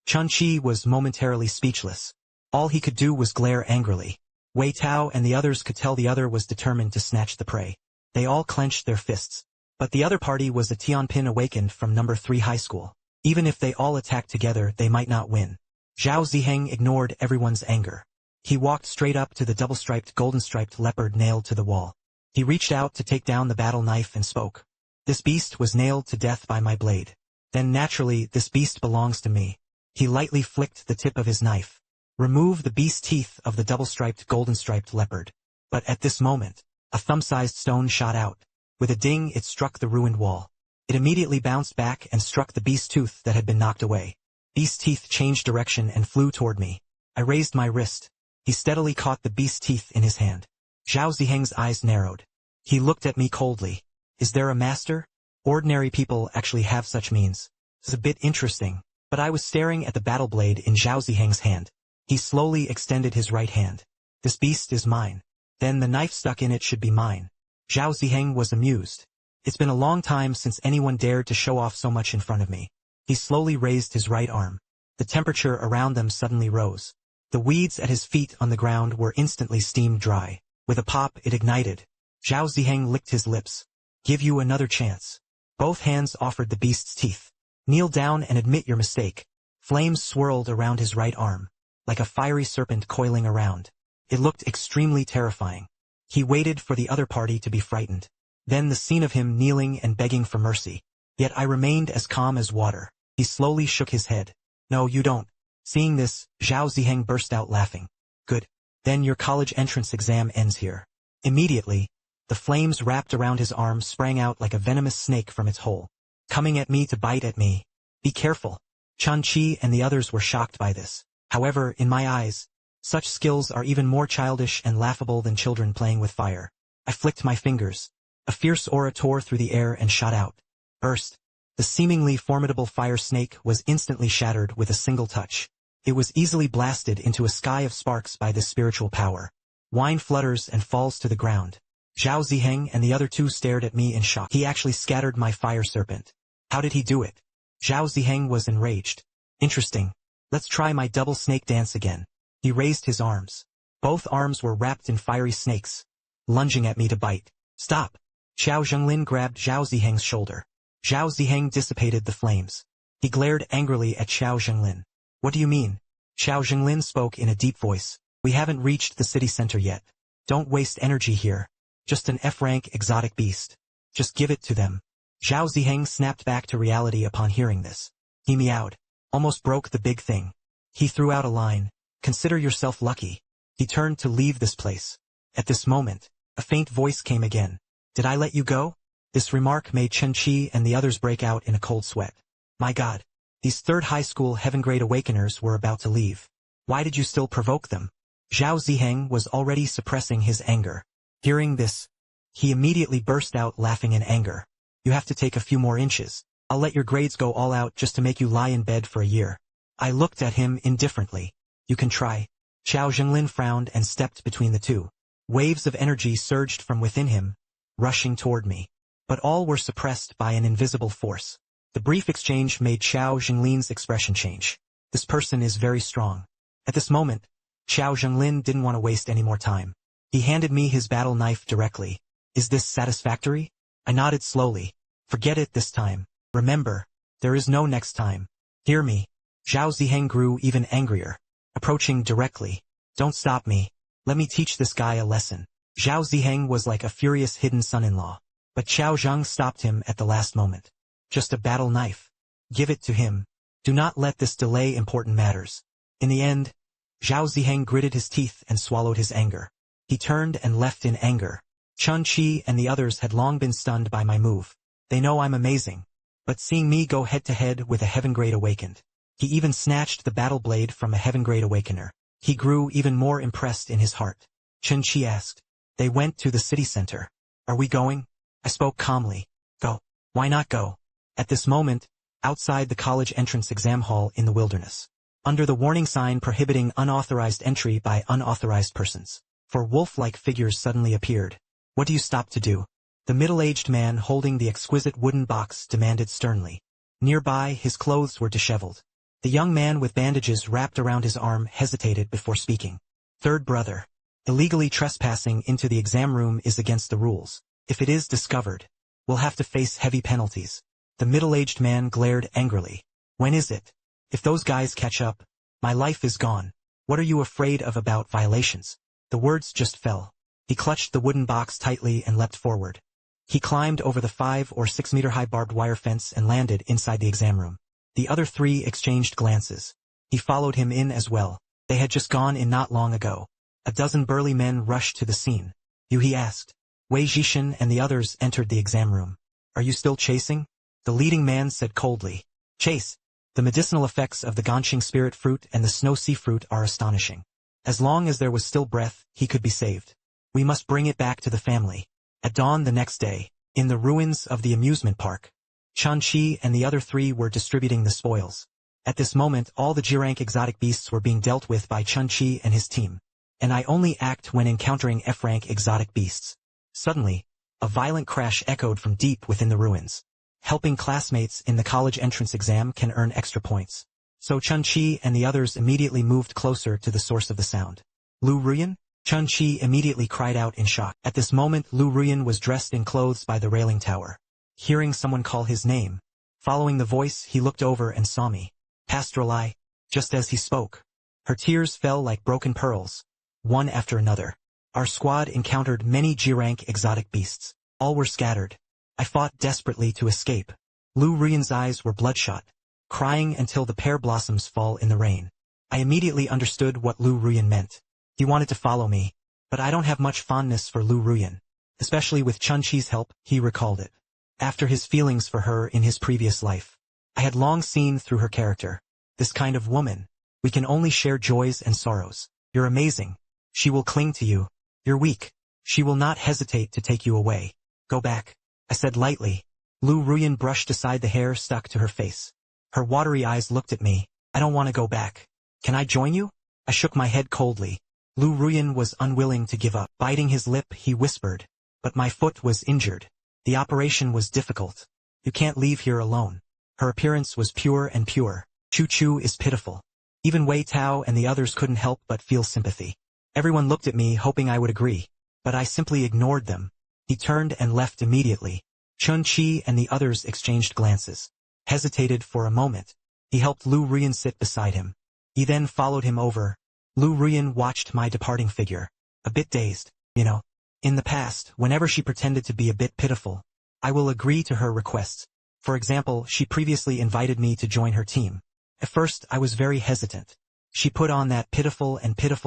Chen Qi was momentarily speechless. All he could do was glare angrily. Wei Tao and the others could tell the other was determined to snatch the prey. They all clenched their fists. But the other party was a Tianpin awakened from No.3 High School. Even if they all attacked together, they might not win. Zhao Ziheng ignored everyone's anger. He walked straight up to the double-striped golden-striped leopard nailed to the wall. He reached out to take down the battle knife and spoke. "This beast was nailed to death by my blade. Then naturally, this beast belongs to me." He lightly flicked the tip of his knife. Remove the beast's teeth of the double-striped golden-striped leopard. But at this moment, a thumb-sized stone shot out. With a ding it struck the ruined wall. It immediately bounced back and struck the beast's tooth that had been knocked away. Beast's teeth changed direction and flew toward me. I raised my wrist. He steadily caught the beast's teeth in his hand. Zhao Ziheng's eyes narrowed. He looked at me coldly. "Is there a master? Ordinary people actually have such means." It's a bit interesting, but I was staring at the battle blade in Zhao Ziheng's hand. He slowly extended his right hand. "This beast is mine. Then the knife stuck in it should be mine." Zhao Ziheng was amused. It's been a long time since anyone dared to show off so much in front of me. He slowly raised his right arm. The temperature around them suddenly rose. The weeds at his feet on the ground were instantly steamed dry. With a pop, it ignited. Zhao Ziheng licked his lips. Give you another chance. Both hands offered the beast's teeth. Kneel down and admit your mistake. Flames swirled around his right arm, like a fiery serpent coiling around. It looked extremely terrifying. He waited for the other party to be frightened. Then the scene of him kneeling and begging for mercy. Yet I remained as calm as water. He slowly shook his head. No, you don't. Seeing this, Zhao Ziheng burst out laughing. Good. Then your college entrance exam ends here. Immediately, the flames wrapped around his arm sprang out like a venomous snake from its hole. Coming at me to bite at me. Be careful. Chun-Chi and the others were shocked by this. However, in my eyes, such skills are even more childish and laughable than children playing with fire. I flicked my fingers. A fierce aura tore through the air and shot out. Burst. The seemingly formidable fire snake was instantly shattered with a single touch. It was easily blasted into a sky of sparks by this spiritual power. Wine flutters and falls to the ground. Zhao Ziheng and the other two stared at me in shock. He actually scattered my fire serpent. How did he do it? Zhao Ziheng was enraged. Interesting. Let's try my double snake dance again. He raised his arms. Both arms were wrapped in fiery snakes, lunging at me to bite. Stop! Xiao Zhenglin grabbed Zhao Ziheng's shoulder. Zhao Ziheng dissipated the flames. He glared angrily at Xiao Zhenglin. What do you mean? Xiao Zhenglin spoke in a deep voice. We haven't reached the city center yet. Don't waste energy here. Just an F-rank exotic beast. Just give it to them. Zhao Ziheng snapped back to reality upon hearing this. He meowed. Almost broke the big thing. He threw out a line. Consider yourself lucky. He turned to leave this place. At this moment, a faint voice came again. Did I let you go? This remark made Chen-Chi and the others break out in a cold sweat. My God. These third high school heaven-grade awakeners were about to leave. Why did you still provoke them? Zhao Ziheng was already suppressing his anger. Hearing this, he immediately burst out laughing in anger. You have to take a few more inches. I'll let your grades go all out just to make you lie in bed for a year. I looked at him indifferently. You can try. Xiao Zhenglin frowned and stepped between the two. Waves of energy surged from within him, rushing toward me. But all were suppressed by an invisible force. The brief exchange made Xiao Zhenglin's expression change. This person is very strong. At this moment, Xiao Zhenglin didn't want to waste any more time. He handed me his battle knife directly. Is this satisfactory? I nodded slowly. Forget it this time. Remember, there is no next time. Hear me. Zhao Ziheng grew even angrier, approaching directly. Don't stop me. Let me teach this guy a lesson. Zhao Ziheng was like a furious hidden son-in-law. But Xiao Zhang stopped him at the last moment. Just a battle knife. Give it to him. Do not let this delay important matters. In the end, Zhao Ziheng gritted his teeth and swallowed his anger. He turned and left in anger. Chun-Chi and the others had long been stunned by my move. They know I'm amazing. But seeing me go head-to-head with a heaven-grade awakened, he even snatched the battle blade from a heaven-grade awakener. He grew even more impressed in his heart. Chun-Chi asked. They went to the city center. Are we going? I spoke calmly. Go. Why not go? At this moment, outside the college entrance exam hall in the wilderness, under the warning sign prohibiting unauthorized entry by unauthorized persons, four wolf-like figures suddenly appeared. What do you stop to do? The middle-aged man holding the exquisite wooden box demanded sternly. Nearby, his clothes were disheveled. The young man with bandages wrapped around his arm hesitated before speaking. Third brother. Illegally trespassing into the exam room is against the rules. If it is discovered, we'll have to face heavy penalties. The middle-aged man glared angrily. When is it? If those guys catch up, my life is gone. What are you afraid of about violations? The words just fell. He clutched the wooden box tightly and leapt forward. He climbed over the 5 or 6 meter high barbed wire fence and landed inside the exam room. The other three exchanged glances. He followed him in as well. They had just gone in not long ago. A dozen burly men rushed to the scene. You, he asked. Wei Jishin and the others entered the exam room. Are you still chasing? The leading man said coldly. Chase. The medicinal effects of the Ganqing spirit fruit and the snow sea fruit are astonishing. As long as there was still breath, he could be saved. We must bring it back to the family. At dawn the next day, in the ruins of the amusement park, Chun-Chi and the other three were distributing the spoils. At this moment all the G-rank exotic beasts were being dealt with by Chun-Chi and his team. And I only act when encountering F-rank exotic beasts. Suddenly, a violent crash echoed from deep within the ruins. helping classmates in the college entrance exam can earn extra points. So Chun-Chi and the others immediately moved closer to the source of the sound. Lu Ruyan? Chun-Chi immediately cried out in shock. At this moment Lu Ruyan was dressed in clothes by the railing tower. Hearing someone call his name, following the voice he looked over and saw me. Pastoral Eye. Just as he spoke, her tears fell like broken pearls, one after another. Our squad encountered many G-rank exotic beasts. All were scattered. I fought desperately to escape. Lu Ruyan's eyes were bloodshot, crying until the pear blossoms fall in the rain. I immediately understood what Lu Ruyan meant. He wanted to follow me, but I don't have much fondness for Lu Ruyan. Especially with Chun-Chi's help, he recalled it. After his feelings for her in his previous life, I had long seen through her character. This kind of woman. We can only share joys and sorrows. You're amazing. She will cling to you. You're weak. She will not hesitate to take you away. Go back, I said lightly. Lu Ruyan brushed aside the hair stuck to her face. Her watery eyes looked at me. I don't want to go back. Can I join you? I shook my head coldly. Lu Ruyan was unwilling to give up. Biting his lip, he whispered. But my foot was injured. The operation was difficult. You can't leave here alone. Her appearance was pure and pure. Chu-Chu is pitiful. Even Wei Tao and the others couldn't help but feel sympathy. Everyone looked at me hoping I would agree, but I simply ignored them. He turned and left immediately. Chun-Chi and the others exchanged glances. Hesitated for a moment. He helped Lu Ruyan sit beside him. He then followed him over. Lu Ruyan watched my departing figure, a bit dazed. In the past, whenever she pretended to be a bit pitiful, I will agree to her requests. For example, she previously invited me to join her team. At first, I was very hesitant. She put on that pitiful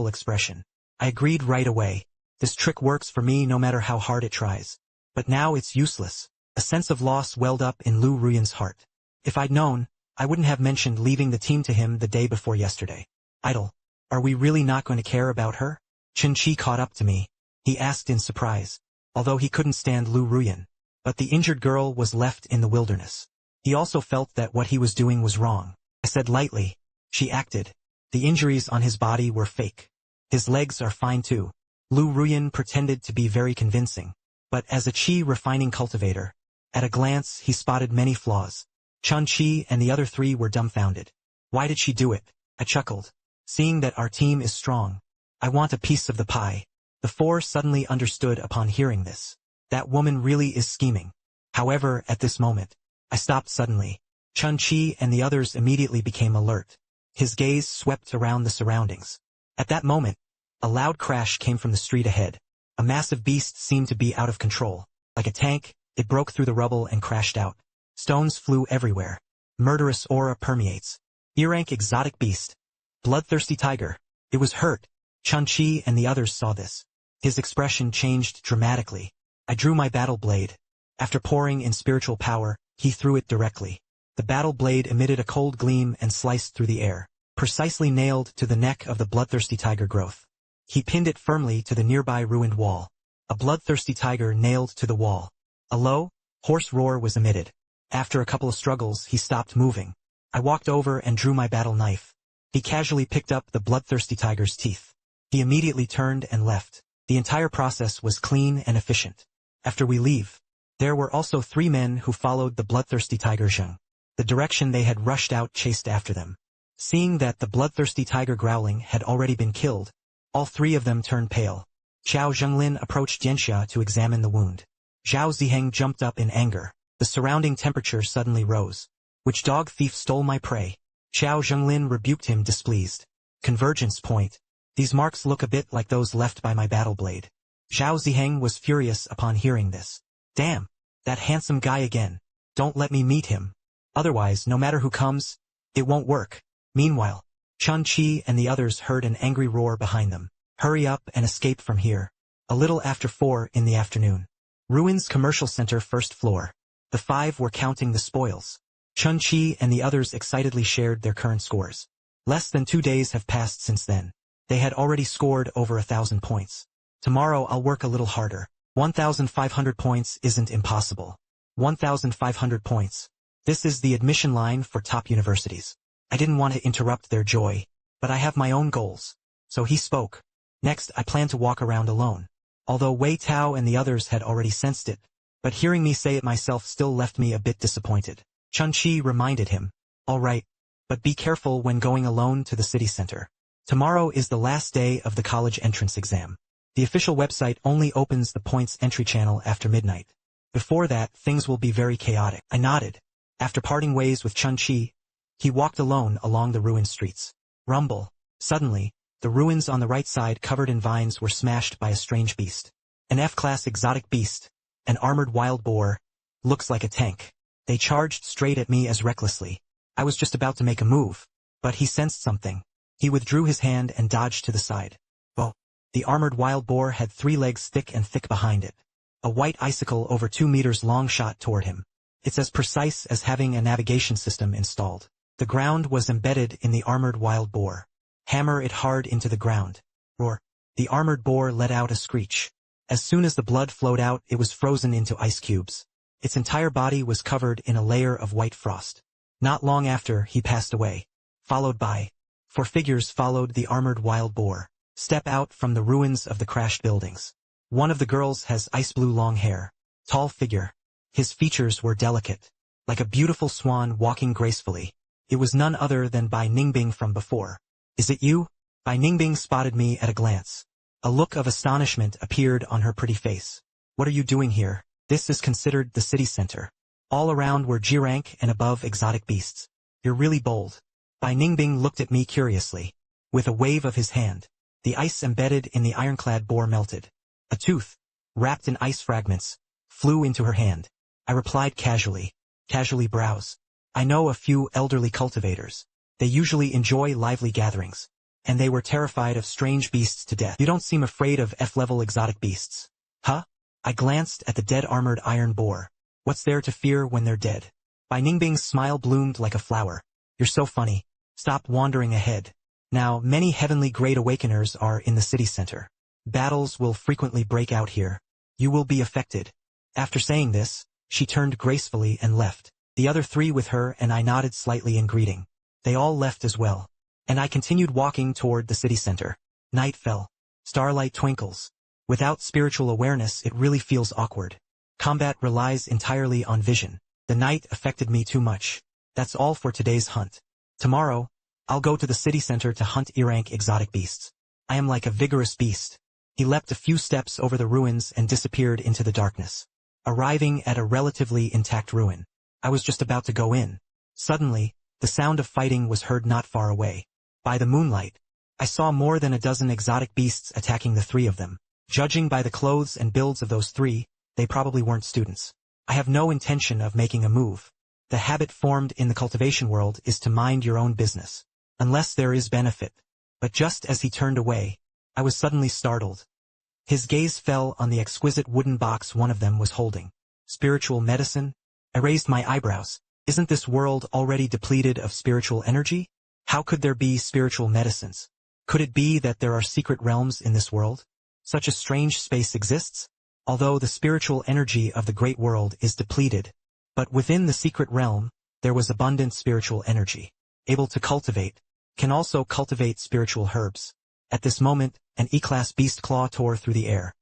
expression. I agreed right away. This trick works for me no matter how hard it tries. But now it's useless. A sense of loss welled up in Lu Ruyan's heart. If I'd known, I wouldn't have mentioned leaving the team to him the day before yesterday. Idol. Are we really not going to care about her? Chun-Chi caught up to me. He asked in surprise, although he couldn't stand Lu Ruyan. But the injured girl was left in the wilderness. He also felt that what he was doing was wrong. I said lightly. She acted. The injuries on his body were fake. His legs are fine too. Lu Ruyan pretended to be very convincing. But as a chi-refining cultivator, at a glance he spotted many flaws. Chun-Chi and the other three were dumbfounded. Why did she do it? I chuckled. Seeing that our team is strong. I want a piece of the pie. The four suddenly understood upon hearing this. That woman really is scheming. However, at this moment, I stopped suddenly. Chun-Chi and the others immediately became alert. His gaze swept around the surroundings. At that moment, a loud crash came from the street ahead. A massive beast seemed to be out of control. Like a tank, it broke through the rubble and crashed out. Stones flew everywhere. Murderous aura permeates. E-rank exotic beast. Bloodthirsty tiger. It was hurt. Chun-Chi and the others saw this. His expression changed dramatically. I drew my battle blade. After pouring in spiritual power, he threw it directly. The battle blade emitted a cold gleam and sliced through the air, precisely nailed to the neck of the bloodthirsty tiger growth. He pinned it firmly to the nearby ruined wall. A bloodthirsty tiger nailed to the wall. A low, hoarse roar was emitted. After a couple of struggles, he stopped moving. I walked over and drew my battle knife. He casually picked up the bloodthirsty tiger's teeth. He immediately turned and left. The entire process was clean and efficient. After we leave, there were also 3 men who followed the bloodthirsty tiger Zheng. The direction they had rushed out chased after them. Seeing that the bloodthirsty tiger growling had already been killed, all 3 of them turned pale. Xiao Zhenglin approached Jianxia to examine the wound. Zhao Ziheng jumped up in anger. The surrounding temperature suddenly rose. Which dog thief stole my prey? Xiao Zhenglin rebuked him displeased. Convergence point. These marks look a bit like those left by my battle blade. Zhao Ziheng was furious upon hearing this. Damn! That handsome guy again. Don't let me meet him. Otherwise, no matter who comes, it won't work. Meanwhile, Chun-Chi and the others heard an angry roar behind them. Hurry up and escape from here. A little after 4 in the afternoon. Ruins Commercial Center, 1st floor. The 5 were counting the spoils. Chun-Chi and the others excitedly shared their current scores. Less than 2 days have passed since then. They had already scored over 1,000 points. Tomorrow I'll work a little harder. 1,500 points isn't impossible. 1,500 points. This is the admission line for top universities. I didn't want to interrupt their joy, but I have my own goals. So he spoke. Next, I plan to walk around alone. Although Wei Tao and the others had already sensed it, but hearing me say it myself still left me a bit disappointed. Chun-Chi reminded him, "All right, but be careful when going alone to the city center. Tomorrow is the last day of the college entrance exam. The official website only opens the points entry channel after midnight. Before that, things will be very chaotic." I nodded. After parting ways with Chun-Chi, he walked alone along the ruined streets. Rumble. Suddenly, the ruins on the right side covered in vines were smashed by a strange beast. An F-class exotic beast, an armored wild boar, looks like a tank. They charged straight at me as recklessly. I was just about to make a move, but he sensed something. He withdrew his hand and dodged to the side. Oh! The armored wild boar had 3 legs thick and thick behind it. A white icicle over 2 meters long shot toward him. It's as precise as having a navigation system installed. The ground was embedded in the armored wild boar. Hammer it hard into the ground. Roar. The armored boar let out a screech. As soon as the blood flowed out, it was frozen into ice cubes. Its entire body was covered in a layer of white frost. Not long after, he passed away. Followed by 4 figures followed the armored wild boar. Step out from the ruins of the crashed buildings. One of the girls has ice blue long hair. Tall figure. His features were delicate. Like a beautiful swan walking gracefully. It was none other than Bai Ningbing from before. "Is it you?" Bai Ningbing spotted me at a glance. A look of astonishment appeared on her pretty face. "What are you doing here? This is considered the city center. All around were G-rank and above exotic beasts. You're really bold." Bai Ningbing looked at me curiously. With a wave of his hand, the ice embedded in the ironclad boar melted. A tooth, wrapped in ice fragments, flew into her hand. I replied casually browse. "I know a few elderly cultivators. They usually enjoy lively gatherings. And they were terrified of strange beasts to death. You don't seem afraid of F-level exotic beasts." "Huh?" I glanced at the dead armored iron boar. "What's there to fear when they're dead?" Bai Ningbing's smile bloomed like a flower. "You're so funny. Stop wandering ahead. Now, many heavenly great awakeners are in the city center. Battles will frequently break out here. You will be affected." After saying this, she turned gracefully and left. The other 3 with her and I nodded slightly in greeting. They all left as well. And I continued walking toward the city center. Night fell. Starlight twinkles. Without spiritual awareness, it really feels awkward. Combat relies entirely on vision. The night affected me too much. That's all for today's hunt. Tomorrow, I'll go to the city center to hunt E-rank exotic beasts. I am like a vigorous beast. He leapt a few steps over the ruins and disappeared into the darkness. Arriving at a relatively intact ruin, I was just about to go in. Suddenly, the sound of fighting was heard not far away. By the moonlight, I saw more than a dozen exotic beasts attacking the 3 of them. Judging by the clothes and builds of those 3, they probably weren't students. I have no intention of making a move. The habit formed in the cultivation world is to mind your own business, unless there is benefit. But just as he turned away, I was suddenly startled. His gaze fell on the exquisite wooden box one of them was holding. Spiritual medicine? I raised my eyebrows. Isn't this world already depleted of spiritual energy? How could there be spiritual medicines? Could it be that there are secret realms in this world? Such a strange space exists? Although the spiritual energy of the great world is depleted, but within the secret realm, there was abundant spiritual energy. Able to cultivate, can also cultivate spiritual herbs. At this moment, an E-class beast claw tore through the air.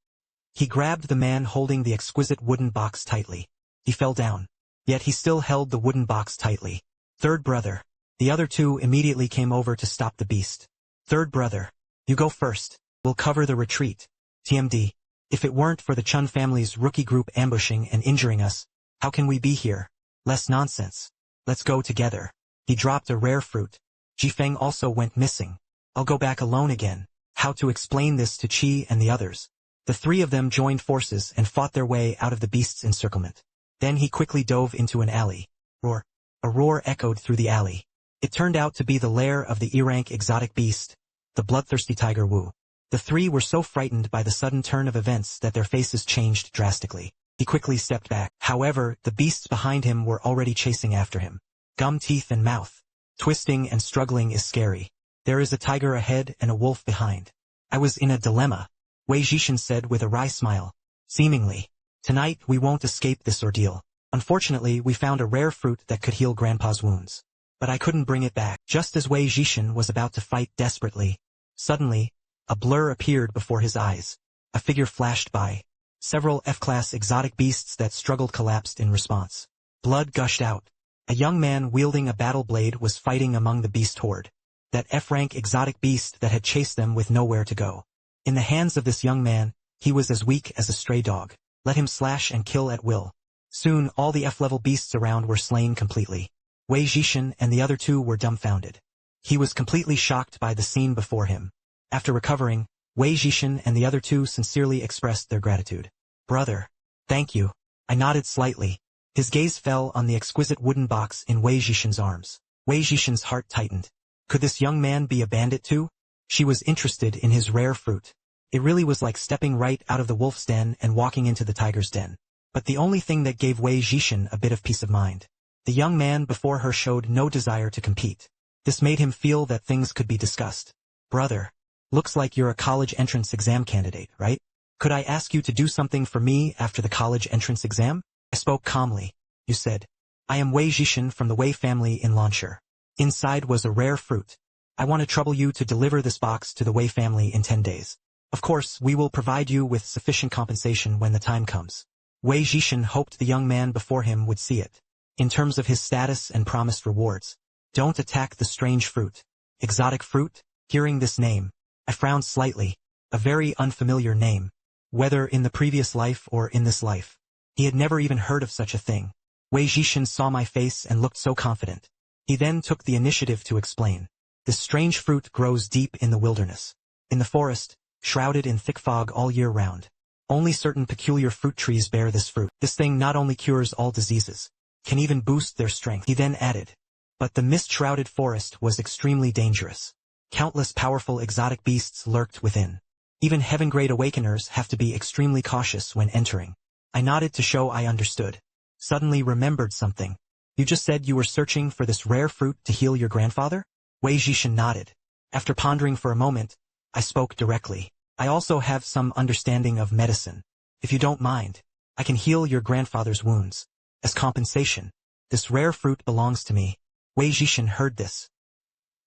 He grabbed the man holding the exquisite wooden box tightly. He fell down. Yet he still held the wooden box tightly. "Third brother." The other 2 immediately came over to stop the beast. "Third brother, you go first. We'll cover the retreat." TMD. If it weren't for the Chun family's rookie group ambushing and injuring us, how can we be here? Less nonsense. Let's go together. He dropped a rare fruit. Jifeng also went missing. I'll go back alone again. How to explain this to Qi and the others? The 3 of them joined forces and fought their way out of the beast's encirclement. Then he quickly dove into an alley. Roar. A roar echoed through the alley. It turned out to be the lair of the E-rank exotic beast, the bloodthirsty tiger Wu. The 3 were so frightened by the sudden turn of events that their faces changed drastically. He quickly stepped back. However, the beasts behind him were already chasing after him. Gum teeth and mouth. Twisting and struggling is scary. There is a tiger ahead and a wolf behind. I was in a dilemma. Wei Jishin said with a wry smile. Seemingly. Tonight we won't escape this ordeal. Unfortunately, we found a rare fruit that could heal Grandpa's wounds. But I couldn't bring it back. Just as Wei Jishin was about to fight desperately, suddenly, a blur appeared before his eyes. A figure flashed by. Several F-class exotic beasts that struggled collapsed in response. Blood gushed out. A young man wielding a battle blade was fighting among the beast horde. That F-rank exotic beast that had chased them with nowhere to go. In the hands of this young man, he was as weak as a stray dog. Let him slash and kill at will. Soon all the F-level beasts around were slain completely. Wei Jishin and the other two were dumbfounded. He was completely shocked by the scene before him. After recovering, Wei Jishin and the other two sincerely expressed their gratitude. Brother. Thank you. I nodded slightly. His gaze fell on the exquisite wooden box in Wei Jishin's arms. Wei Jishin's heart tightened. Could this young man be a bandit too? She was interested in his rare fruit. It really was like stepping right out of the wolf's den and walking into the tiger's den. But the only thing that gave Wei Jishin a bit of peace of mind. The young man before her showed no desire to compete. This made him feel that things could be discussed. Brother. Looks like you're a college entrance exam candidate, right? Could I ask you to do something for me after the college entrance exam? I spoke calmly. You said. I am Wei Jishin from the Wei family in Launcher. Inside was a rare fruit. I want to trouble you to deliver this box to the Wei family in 10 days. Of course, we will provide you with sufficient compensation when the time comes. Wei Jishin hoped the young man before him would see it. In terms of his status and promised rewards. Don't attack the strange fruit. Exotic fruit? Hearing this name, I frowned slightly. A very unfamiliar name. Whether in the previous life or in this life. He had never even heard of such a thing. Wei Jishin saw my face and looked so confident. He then took the initiative to explain. This strange fruit grows deep in the wilderness. In the forest, shrouded in thick fog all year round. Only certain peculiar fruit trees bear this fruit. This thing not only cures all diseases, can even boost their strength. He then added. But the mist-shrouded forest was extremely dangerous. Countless powerful exotic beasts lurked within. Even heaven-grade awakeners have to be extremely cautious when entering. I nodded to show I understood. Suddenly remembered something. You just said you were searching for this rare fruit to heal your grandfather? Wei Jishin nodded. After pondering for a moment, I spoke directly. I also have some understanding of medicine. If you don't mind, I can heal your grandfather's wounds. As compensation, this rare fruit belongs to me. Wei Jishin heard this.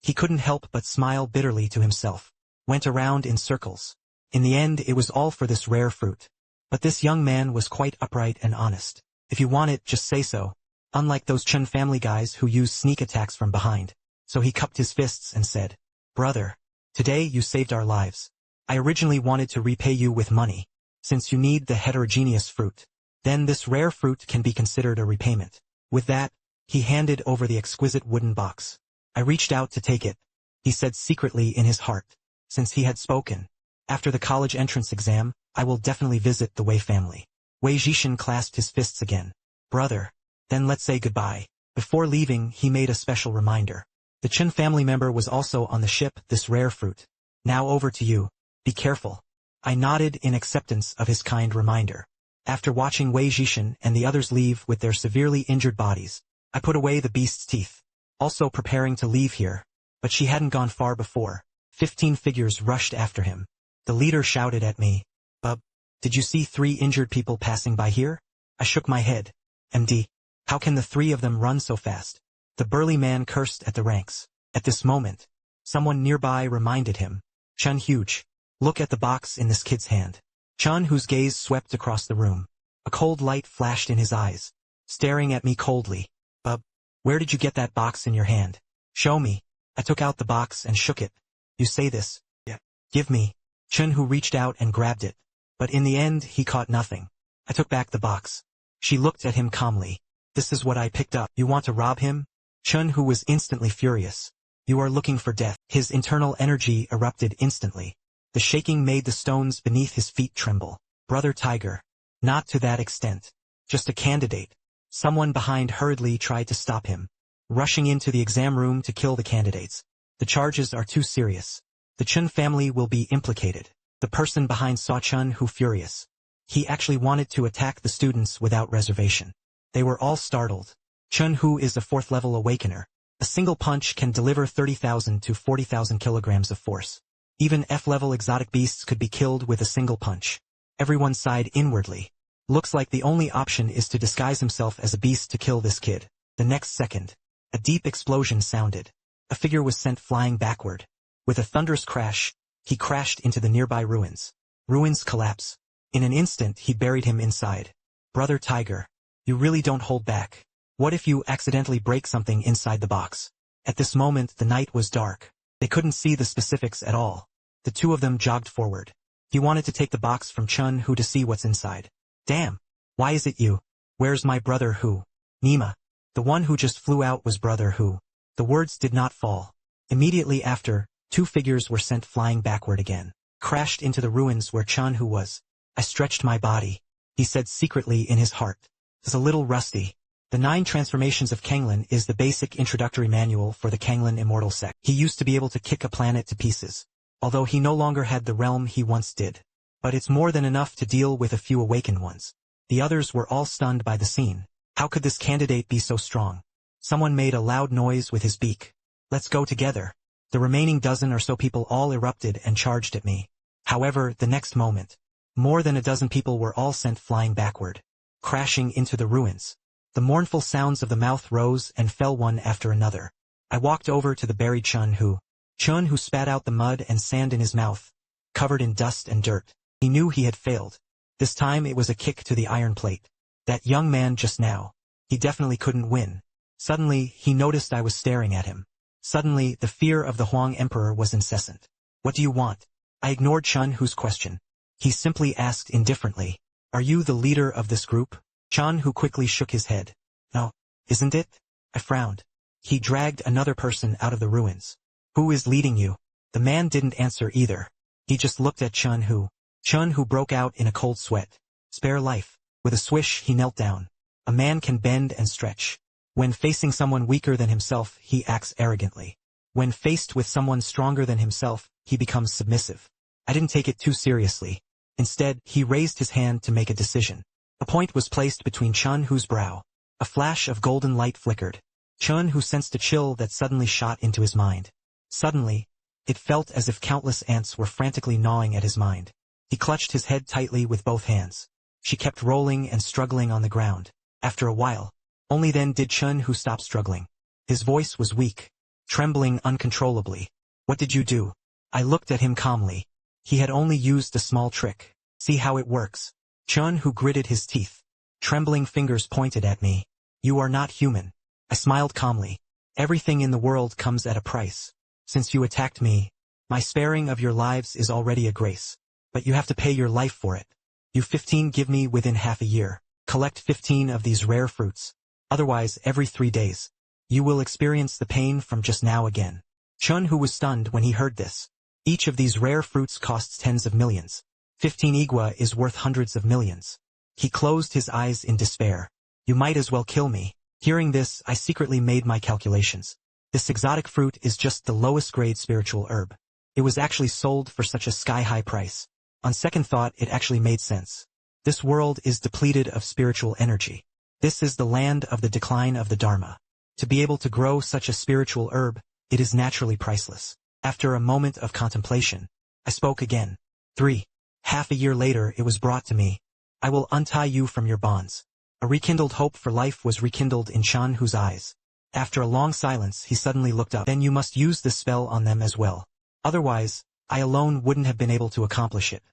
He couldn't help but smile bitterly to himself. Went around in circles. In the end it was all for this rare fruit. But this young man was quite upright and honest. If you want it, just say so. Unlike those Chun family guys who use sneak attacks from behind. So he cupped his fists and said, Brother, today you saved our lives. I originally wanted to repay you with money, since you need the heterogeneous fruit. Then this rare fruit can be considered a repayment. With that, he handed over the exquisite wooden box. I reached out to take it. He said secretly in his heart, since he had spoken. After the college entrance exam, I will definitely visit the Wei family. Wei Jishin clasped his fists again. Brother, then let's say goodbye. Before leaving, he made a special reminder. The Chun family member was also on the ship, this rare fruit. Now over to you. Be careful. I nodded in acceptance of his kind reminder. After watching Wei Jishin and the others leave with their severely injured bodies, I put away the beast's teeth. Also preparing to leave here. But she hadn't gone far before. 15 figures rushed after him. The leader shouted at me. Bub, did you see 3 injured people passing by here? I shook my head. MD, how can the 3 of them run so fast? The burly man cursed at the ranks. At this moment, someone nearby reminded him. Chun huge. Look at the box in this kid's hand. Chun, whose gaze swept across the room. A cold light flashed in his eyes, staring at me coldly. Bub, where did you get that box in your hand? Show me. I took out the box and shook it. You say this? Yeah. Give me. Chun, who reached out and grabbed it. But in the end, he caught nothing. I took back the box. She looked at him calmly. This is what I picked up. You want to rob him? Chun, who was instantly furious. You are looking for death. His internal energy erupted instantly. The shaking made the stones beneath his feet tremble. Brother Tiger. Not to that extent. Just a candidate. Someone behind hurriedly tried to stop him. Rushing into the exam room to kill the candidates. The charges are too serious. The Chun family will be implicated. The person behind saw Chun, who furious. He actually wanted to attack the students without reservation. They were all startled. Chun, who is a 4th level awakener. A single punch can deliver 30,000 to 40,000 kilograms of force. Even F-level exotic beasts could be killed with a single punch. Everyone sighed inwardly. Looks like the only option is to disguise himself as a beast to kill this kid. The next second, a deep explosion sounded. A figure was sent flying backward. With a thunderous crash, he crashed into the nearby ruins. Ruins collapse. In an instant he buried him inside. Brother Tiger, you really don't hold back. What if you accidentally break something inside the box? At this moment the night was dark. They couldn't see the specifics at all. The two of them jogged forward. He wanted to take the box from Chun-Hu to see what's inside. Damn! Why is it you? Where's my brother Hu? Nima. The one who just flew out was brother Hu. The words did not fall. Immediately after, two figures were sent flying backward again. Crashed into the ruins where Chun-Hu was. I stretched my body. He said secretly in his heart. It's a little rusty. The 9 Transformations of Kanglin is the basic introductory manual for the Kanglin immortal sect. He used to be able to kick a planet to pieces. Although he no longer had the realm he once did. But it's more than enough to deal with a few awakened ones. The others were all stunned by the scene. How could this candidate be so strong? Someone made a loud noise with his beak. Let's go together. The remaining dozen or so people all erupted and charged at me. However, the next moment, more than a dozen people were all sent flying backward, crashing into the ruins. The mournful sounds of the mouth rose and fell one after another. I walked over to the buried Chun-Hu. Chun-Hu spat out the mud and sand in his mouth, covered in dust and dirt. He knew he had failed. This time it was a kick to the iron plate. That young man just now. He definitely couldn't win. Suddenly, he noticed I was staring at him. Suddenly, the fear of the Huang Emperor was incessant. What do you want? I ignored Chun-Hu's question. He simply asked indifferently, are you the leader of this group? Chun-Hu quickly shook his head. No, isn't it? I frowned. He dragged another person out of the ruins. Who is leading you? The man didn't answer either. He just looked at Chun-Hu. Chun-Hu broke out in a cold sweat. Spare life. With a swish he knelt down. A man can bend and stretch. When facing someone weaker than himself, he acts arrogantly. When faced with someone stronger than himself, he becomes submissive. I didn't take it too seriously. Instead, he raised his hand to make a decision. A point was placed between Chun-Hu's brow. A flash of golden light flickered. Chun-Hu sensed a chill that suddenly shot into his mind. Suddenly, it felt as if countless ants were frantically gnawing at his mind. He clutched his head tightly with both hands. She kept rolling and struggling on the ground. After a while, only then did Chun-Hu stop struggling. His voice was weak, trembling uncontrollably. What did you do? I looked at him calmly. He had only used a small trick. See how it works. Chun-Hu gritted his teeth. Trembling fingers pointed at me. You are not human. I smiled calmly. Everything in the world comes at a price. Since you attacked me, my sparing of your lives is already a grace. But you have to pay your life for it. You 15 give me within half a year. Collect 15 of these rare fruits. Otherwise, every 3 days, you will experience the pain from just now again. Chun-Hu was stunned when he heard this. Each of these rare fruits costs tens of millions. 15 igwa is worth hundreds of millions. He closed his eyes in despair. You might as well kill me. Hearing this, I secretly made my calculations. This exotic fruit is just the lowest grade spiritual herb. It was actually sold for such a sky-high price. On second thought, it actually made sense. This world is depleted of spiritual energy. This is the land of the decline of the Dharma. To be able to grow such a spiritual herb, it is naturally priceless. After a moment of contemplation, I spoke again. 3. Half a year later it was brought to me. I will untie you from your bonds. A rekindled hope for life was rekindled in Chun-Hu's eyes. After a long silence he suddenly looked up. Then you must use this spell on them as well. Otherwise, I alone wouldn't have been able to accomplish it.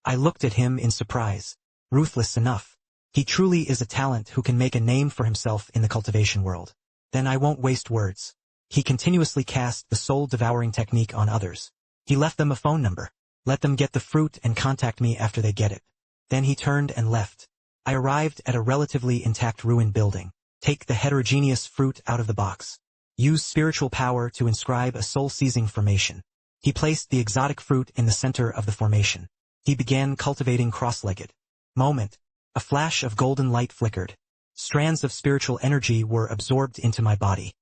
I looked at him in surprise. Ruthless enough. He truly is a talent who can make a name for himself in the cultivation world. Then I won't waste words. He continuously cast the soul-devouring technique on others. He left them a phone number. Let them get the fruit and contact me after they get it. Then he turned and left. I arrived at a relatively intact ruined building. Take the heterogeneous fruit out of the box. Use spiritual power to inscribe a soul-seizing formation. He placed the exotic fruit in the center of the formation. He began cultivating cross-legged. Moment. A flash of golden light flickered. Strands of spiritual energy were absorbed into my body.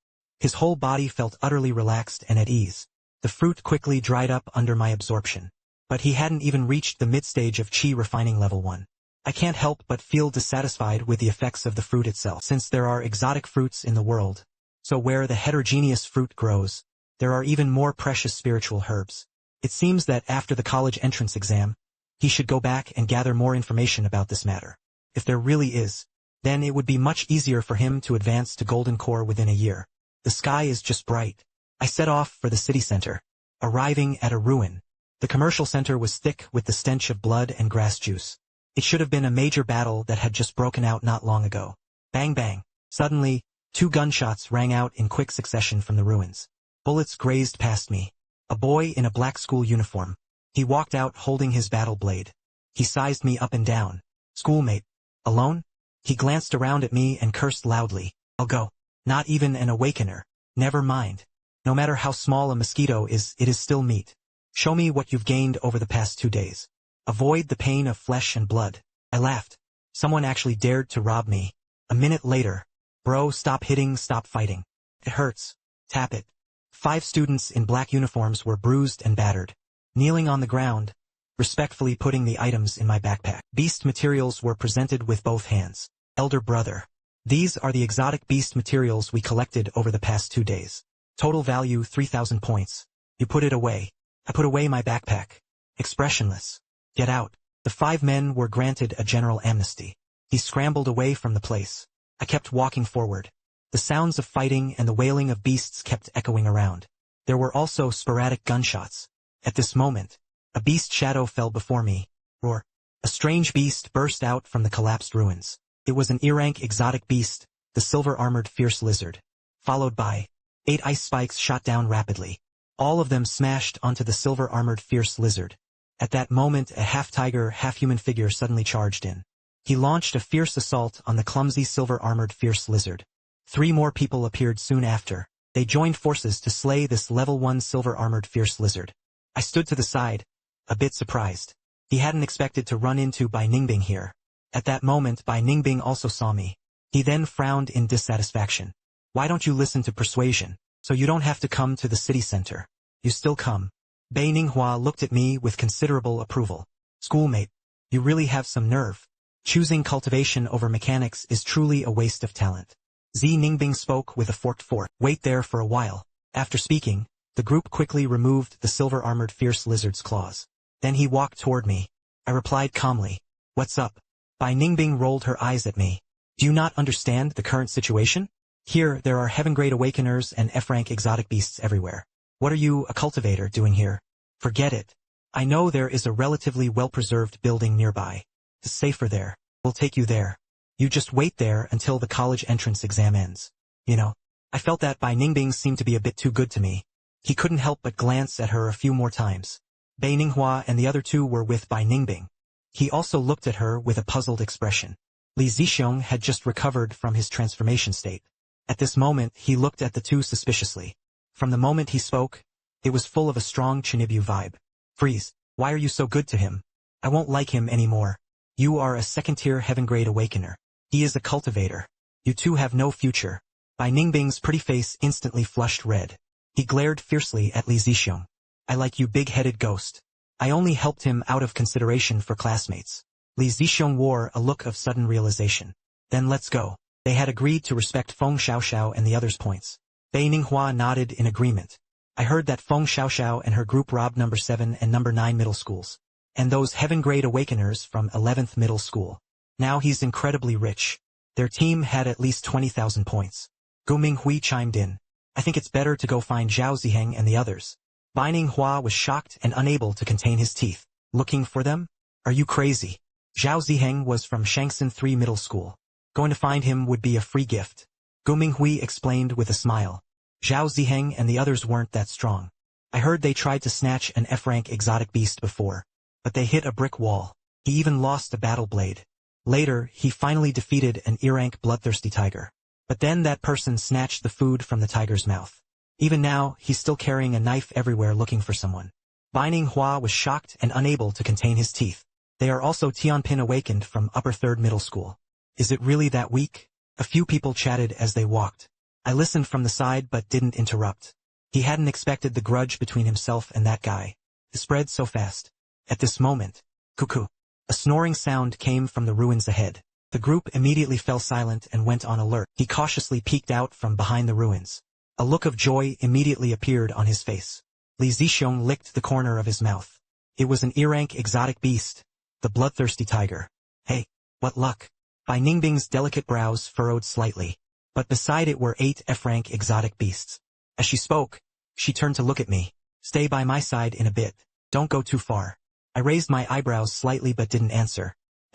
His whole body felt utterly relaxed and at ease. The fruit quickly dried up under my absorption. But he hadn't even reached the mid-stage of Qi refining level 1. I can't help but feel dissatisfied with the effects of the fruit itself. Since there are exotic fruits in the world, so where the heterogeneous fruit grows, there are even more precious spiritual herbs. It seems that after the college entrance exam, he should go back and gather more information about this matter. If there really is, then it would be much easier for him to advance to Golden Core within a year. The sky is just bright. I set off for the city center. Arriving at a ruin. The commercial center was thick with the stench of blood and grass juice. It should have been a major battle that had just broken out not long ago. Bang bang. Suddenly, 2 gunshots rang out in quick succession from the ruins. Bullets grazed past me. A boy in a black school uniform. He walked out holding his battle blade. He sized me up and down. Schoolmate. Alone? He glanced around at me and cursed loudly. I'll go. Not even an awakener. Never mind. No matter how small a mosquito is, it is still meat. Show me what you've gained over the past 2 days. Avoid the pain of flesh and blood. I laughed. Someone actually dared to rob me. A minute later. Bro, stop hitting, stop fighting. It hurts. Tap it. 5 students in black uniforms were bruised and battered. Kneeling on the ground, respectfully putting the items in my backpack. Beast materials were presented with both hands. Elder brother. These are the exotic beast materials we collected over the past 2 days. Total value 3,000 points. You put it away. I put away my backpack. Expressionless. Get out. The 5 men were granted a general amnesty. He scrambled away from the place. I kept walking forward. The sounds of fighting and the wailing of beasts kept echoing around. There were also sporadic gunshots. At this moment, a beast shadow fell before me. Roar. A strange beast burst out from the collapsed ruins. It was an E-rank exotic beast, the silver-armored fierce lizard. Followed by 8 ice spikes shot down rapidly. All of them smashed onto the silver-armored fierce lizard. At that moment a half-tiger, half-human figure suddenly charged in. He launched a fierce assault on the clumsy silver-armored fierce lizard. 3 more people appeared soon after. They joined forces to slay this level 1 silver-armored fierce lizard. I stood to the side, a bit surprised. He hadn't expected to run into Bai Ningbing here. At that moment Bai Ningbing also saw me. He then frowned in dissatisfaction. Why don't you listen to persuasion, so you don't have to come to the city center? You still come. Bai Ninghua looked at me with considerable approval. Schoolmate, you really have some nerve. Choosing cultivation over mechanics is truly a waste of talent. Zi Ningbing spoke with a forked fork. Wait there for a while. After speaking, the group quickly removed the silver-armored fierce lizard's claws. Then he walked toward me. I replied calmly. What's up? Bai Ningbing rolled her eyes at me. Do you not understand the current situation? Here, there are heaven-grade awakeners and F-rank exotic beasts everywhere. What are you, a cultivator, doing here? Forget it. I know there is a relatively well-preserved building nearby. It's safer there. We'll take you there. You just wait there until the college entrance exam ends. You know, I felt that Bai Ningbing seemed to be a bit too good to me. He couldn't help but glance at her a few more times. Bai Ninghua and the other 2 were with Bai Ningbing. He also looked at her with a puzzled expression. Li Zixiong had just recovered from his transformation state. At this moment he looked at the 2 suspiciously. From the moment he spoke, it was full of a strong Chinibyu vibe. Freeze, why are you so good to him? I won't like him anymore. You are a second-tier heaven-grade awakener. He is a cultivator. You 2 have no future. Bai Ningbing's pretty face instantly flushed red. He glared fiercely at Li Zixiong. I like you, big-headed ghost. I only helped him out of consideration for classmates. Li Zixiong wore a look of sudden realization. Then let's go. They had agreed to respect Feng Xiaoxiao and the others' points. Bai Ninghua nodded in agreement. I heard that Feng Xiaoxiao and her group robbed No. 7 and No. 9 middle schools. And those heaven-grade awakeners from 11th middle school. Now he's incredibly rich. Their team had at least 20,000 points. Gu Minghui chimed in. I think it's better to go find Zhao Ziheng and the others. Bai Ninghua was shocked and unable to contain his teeth. Looking for them? Are you crazy? Zhao Ziheng was from Shangxin 3 middle school. Going to find him would be a free gift. Gu Minghui explained with a smile. Zhao Ziheng and the others weren't that strong. I heard they tried to snatch an F-rank exotic beast before, but they hit a brick wall. He even lost a battle blade. Later, he finally defeated an E-rank bloodthirsty tiger. But then that person snatched the food from the tiger's mouth. Even now, he's still carrying a knife everywhere looking for someone. Bai Ninghua was shocked and unable to contain his teeth. They are also Tianpin awakened from upper 3rd middle school. Is it really that weak? A few people chatted as they walked. I listened from the side but didn't interrupt. He hadn't expected the grudge between himself and that guy. It spread so fast. At this moment, cuckoo. A snoring sound came from the ruins ahead. The group immediately fell silent and went on alert. He cautiously peeked out from behind the ruins. A look of joy immediately appeared on his face. Li Zixiong licked the corner of his mouth. It was an E-rank exotic beast, the bloodthirsty tiger. Hey, what luck. Bai Ningbing's delicate brows furrowed slightly, but beside it were 8 F-rank exotic beasts. As she spoke, she turned to look at me. Stay by my side in a bit. Don't go too far. I raised my eyebrows slightly but didn't answer.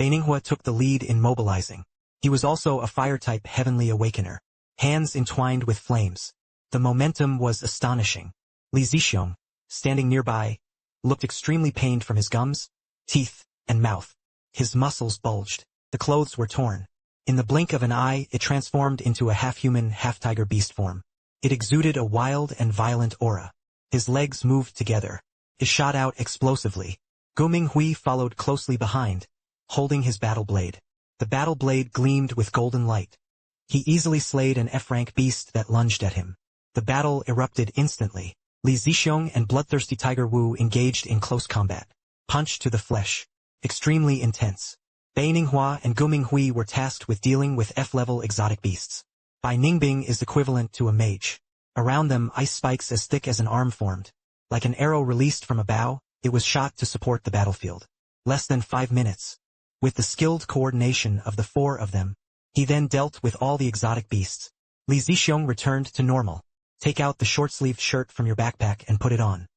Manhwa took the lead in mobilizing. He was also a fire-type heavenly awakener, hands entwined with flames. The momentum was astonishing. Li Zixiong, standing nearby, looked extremely pained from his gums, teeth, and mouth. His muscles bulged. The clothes were torn. In the blink of an eye, it transformed into a half-human, half-tiger beast form. It exuded a wild and violent aura. His legs moved together. It shot out explosively. Gu Minghui followed closely behind, holding his battle blade. The battle blade gleamed with golden light. He easily slayed an F-rank beast that lunged at him. The battle erupted instantly. Li Zixiong and bloodthirsty Tiger Wu engaged in close combat. Punch to the flesh. Extremely intense. Bai Ninghua and Gu Minghui were tasked with dealing with F-level exotic beasts. Bai Ningbing is equivalent to a mage. Around them, ice spikes as thick as an arm formed. Like an arrow released from a bow, it was shot to support the battlefield. Less than 5 minutes. With the skilled coordination of the 4 of them, he then dealt with all the exotic beasts. Li Zixiong returned to normal. Take out the short-sleeved shirt from your backpack and put it on.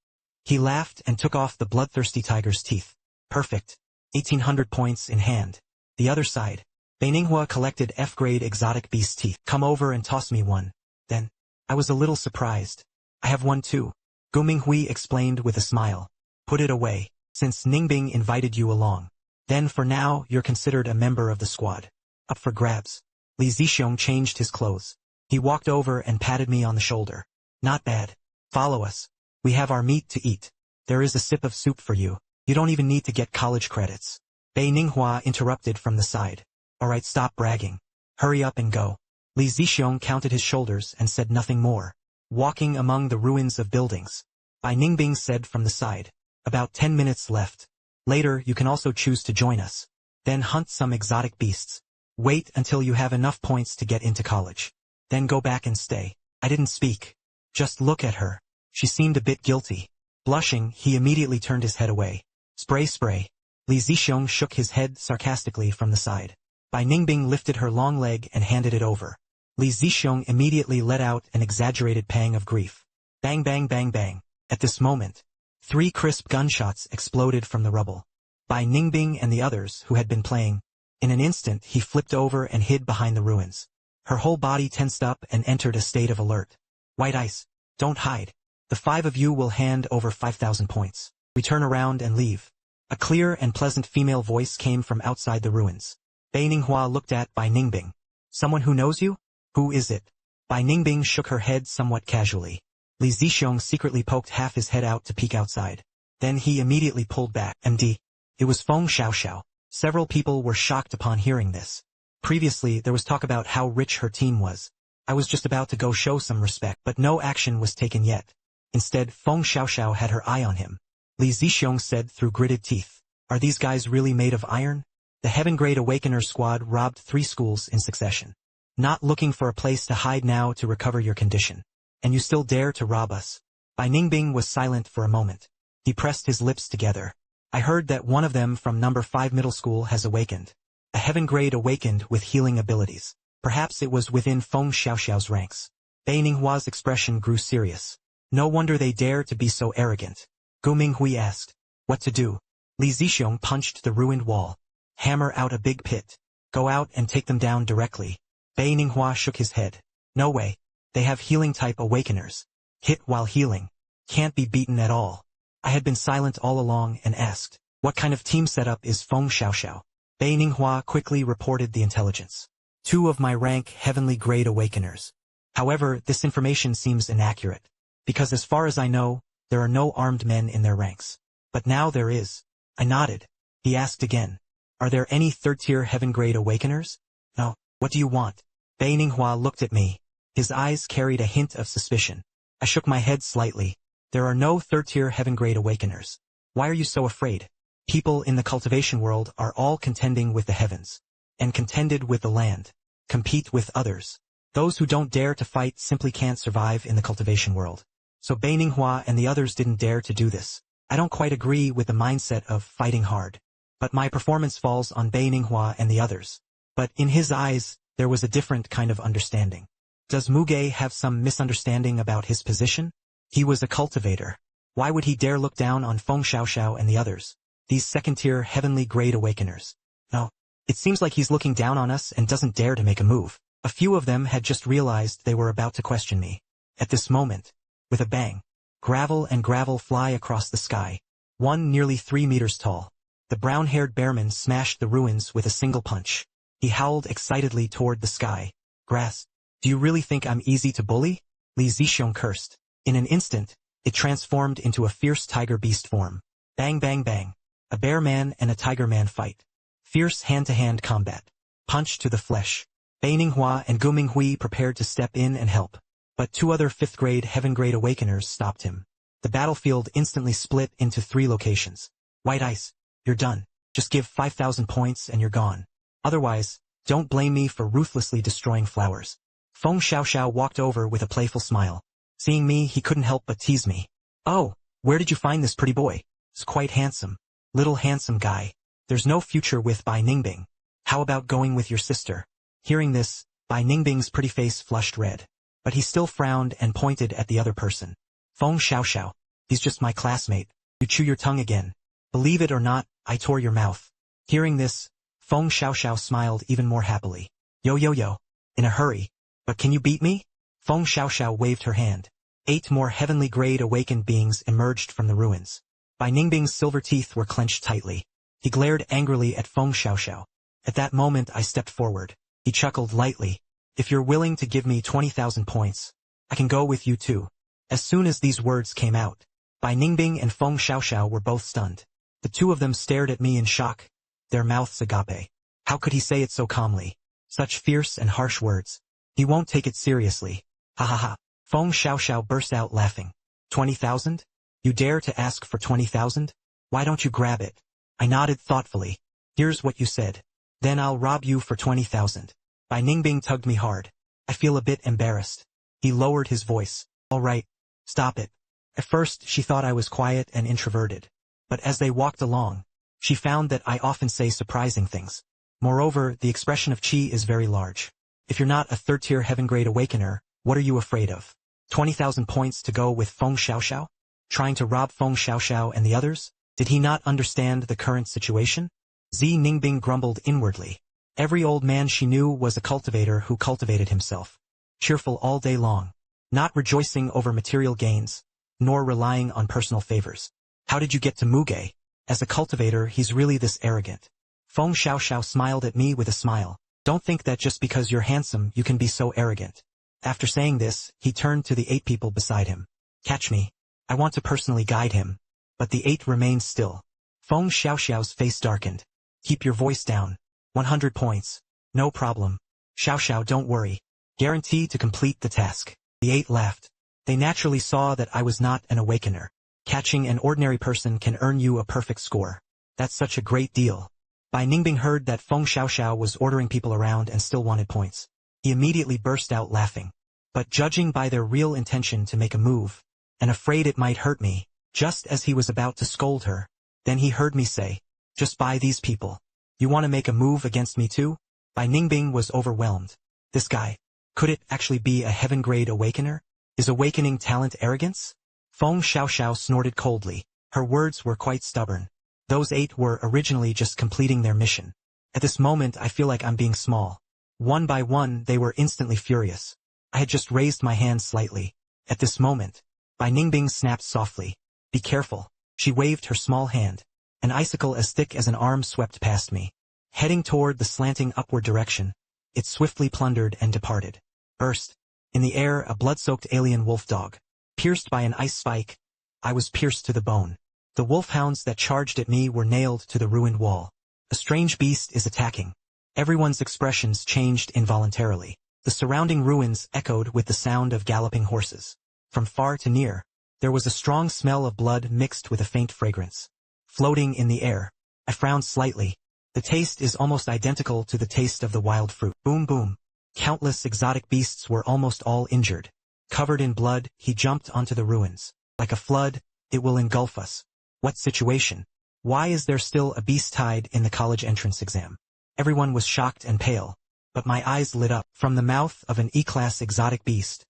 He laughed and took off the bloodthirsty tiger's teeth. Perfect. 1,800 points in hand. The other side. Bai Ninghua collected F-grade exotic beast teeth. Come over and toss me one. Then, I was a little surprised. I have one too. Gu Minghui explained with a smile. Put it away, since Ningbing invited you along. Then for now, you're considered a member of the squad. Up for grabs. Li Zixiong changed his clothes. He walked over and patted me on the shoulder. Not bad. Follow us. We have our meat to eat. There is a sip of soup for you. You don't even need to get college credits. Bai Ninghua interrupted from the side. Alright, stop bragging. Hurry up and go. Li Zixiong counted his shoulders and said nothing more. Walking among the ruins of buildings. Bai Ningbing said from the side. About 10 minutes left. Later you can also choose to join us. Then hunt some exotic beasts. Wait until you have enough points to get into college. Then go back and stay. I didn't speak. Just look at her. She seemed a bit guilty. Blushing, he immediately turned his head away. Spray spray. Li Zixiong shook his head sarcastically from the side. Bai Ningbing lifted her long leg and handed it over. Li Zixiong immediately let out an exaggerated pang of grief. Bang bang bang bang. At this moment, 3 crisp gunshots exploded from the rubble. Bai Ningbing and the others who had been playing. In an instant he flipped over and hid behind the ruins. Her whole body tensed up and entered a state of alert. White ice. Don't hide. The 5 of you will hand over 5,000 points. We turn around and leave. A clear and pleasant female voice came from outside the ruins. Bai Ninghua looked at Bai Ningbing. Someone who knows you? Who is it? Bai Ningbing shook her head somewhat casually. Li Zixiong secretly poked half his head out to peek outside. Then he immediately pulled back. MD. It was Feng Xiaoxiao. Several people were shocked upon hearing this. Previously, there was talk about how rich her team was. I was just about to go show some respect, but no action was taken yet. Instead, Feng Xiaoxiao had her eye on him. Li Zixiong said through gritted teeth. Are these guys really made of iron? The Heaven-grade Awakeners squad robbed 3 schools in succession. Not looking for a place to hide now to recover your condition. And you still dare to rob us? Bai Ningbing was silent for a moment. He pressed his lips together. I heard that one of them from No. 5 middle school has awakened. A heaven-grade awakened with healing abilities. Perhaps it was within Feng Xiaoxiao's ranks. Bai Ninghua's expression grew serious. No wonder they dare to be so arrogant. Gu Minghui asked. What to do? Li Zixiong punched the ruined wall. Hammer out a big pit. Go out and take them down directly. Bai Ninghua shook his head. No way. They have healing-type awakeners. Hit while healing. Can't be beaten at all. I had been silent all along and asked, what kind of team setup is Feng Xiaoxiao? Bai Ninghua quickly reported the intelligence. 2 of my rank heavenly grade awakeners. However, this information seems inaccurate. Because as far as I know, there are no armed men in their ranks. But now there is. I nodded. He asked again. Are there any 3rd-tier heaven-grade awakeners? No. What do you want? Bai Ninghua looked at me. His eyes carried a hint of suspicion. I shook my head slightly. There are no 3rd-tier heaven-grade awakeners. Why are you so afraid? People in the cultivation world are all contending with the heavens. And contended with the land. Compete with others. Those who don't dare to fight simply can't survive in the cultivation world. So Bai Ninghua and the others didn't dare to do this. I don't quite agree with the mindset of fighting hard. But my performance falls on Bai Ninghua and the others. But in his eyes, there was a different kind of understanding. Does Muge have some misunderstanding about his position? He was a cultivator. Why would he dare look down on Feng Xiaoxiao and the others? These 2nd-tier heavenly grade awakeners. No, It seems like he's looking down on us and doesn't dare to make a move. A few of them had just realized they were about to question me. At this moment, with a bang, gravel fly across the sky, one nearly 3 meters tall. The brown-haired bearman smashed the ruins with a single punch. He howled excitedly toward the sky. Grass, do you really think I'm easy to bully? Li Zixiong cursed. In an instant, it transformed into a fierce tiger beast form. Bang bang bang. A bear man and a tiger man fight. Fierce hand-to-hand combat. Punch to the flesh. Bei Ninghua and Gu Minghui prepared to step in and help. But 2 other 5th grade heaven-grade awakeners stopped him. The battlefield instantly split into 3 locations. White ice, you're done. Just give 5,000 points and you're gone. Otherwise, don't blame me for ruthlessly destroying flowers. Feng Xiaoxiao walked over with a playful smile. Seeing me, he couldn't help but tease me. Oh, where did you find this pretty boy? He's quite handsome. Little handsome guy. There's no future with Bai Ningbing. How about going with your sister? Hearing this, Bai Ningbing's pretty face flushed red. But he still frowned and pointed at the other person. Feng Xiaoxiao. He's just my classmate. You chew your tongue again. Believe it or not, I tore your mouth. Hearing this, Feng Xiaoxiao smiled even more happily. Yo yo yo. In a hurry. But can you beat me? Feng Xiaoxiao waved her hand. 8 more heavenly grade awakened beings emerged from the ruins. Bai Ningbing's silver teeth were clenched tightly. He glared angrily at Feng Xiaoxiao. At that moment I stepped forward. He chuckled lightly. If you're willing to give me 20,000 points, I can go with you too. As soon as these words came out, Bai Ningbing and Feng Xiaoxiao were both stunned. The 2 of them stared at me in shock. Their mouths agape. How could he say it so calmly? Such fierce and harsh words. He won't take it seriously. Ha ha ha. Feng Xiaoxiao burst out laughing. 20,000? You dare to ask for 20,000? Why don't you grab it? I nodded thoughtfully. Here's what you said. Then I'll rob you for 20,000. Bai Ningbing tugged me hard. I feel a bit embarrassed. He lowered his voice. All right. Stop it. At first she thought I was quiet and introverted. But as they walked along, she found that I often say surprising things. Moreover, the expression of chi is very large. If you're not a 3rd-tier heaven-grade awakener, what are you afraid of? 20,000 points to go with Feng Xiaoxiao? Trying to rob Feng Xiaoxiao and the others? Did he not understand the current situation? Zi Ningbing grumbled inwardly. Every old man she knew was a cultivator who cultivated himself. Cheerful all day long. Not rejoicing over material gains, nor relying on personal favors. How did you get to Muge? As a cultivator, he's really this arrogant. Feng Xiaoxiao smiled at me with a smile. Don't think that just because you're handsome you can be so arrogant. After saying this, he turned to the 8 people beside him. Catch me. I want to personally guide him. But the 8 remained still. Feng Xiaoxiao's face darkened. Keep your voice down. 100 points. No problem. Xiaoxiao, don't worry. Guarantee to complete the task. The 8 laughed. They naturally saw that I was not an awakener. Catching an ordinary person can earn you a perfect score. That's such a great deal. Bai Ningbing heard that Feng Xiaoxiao was ordering people around and still wanted points. He immediately burst out laughing. But judging by their real intention to make a move, and afraid it might hurt me, just as he was about to scold her, then he heard me say, just buy these people. You want to make a move against me too? Bai Ningbing was overwhelmed. This guy. Could it actually be a heaven-grade awakener? Is awakening talent arrogance? Feng Xiaoxiao snorted coldly. Her words were quite stubborn. Those 8 were originally just completing their mission. At this moment I feel like I'm being small. One by one they were instantly furious. I had just raised my hand slightly. At this moment, Bai Ningbing snapped softly. Be careful. She waved her small hand. An icicle as thick as an arm swept past me. Heading toward the slanting upward direction, it swiftly plundered and departed. Burst. In the air, a blood-soaked alien wolf dog. Pierced by an ice spike, I was pierced to the bone. The wolfhounds that charged at me were nailed to the ruined wall. A strange beast is attacking. Everyone's expressions changed involuntarily. The surrounding ruins echoed with the sound of galloping horses. From far to near, there was a strong smell of blood mixed with a faint fragrance. Floating in the air, I frowned slightly. The taste is almost identical to the taste of the wild fruit. Boom boom. Countless exotic beasts were almost all injured. Covered in blood, he jumped onto the ruins. Like a flood, it will engulf us. What situation? Why is there still a beast tied in the college entrance exam? Everyone was shocked and pale, but my eyes lit up. From the mouth of an E-class exotic beast.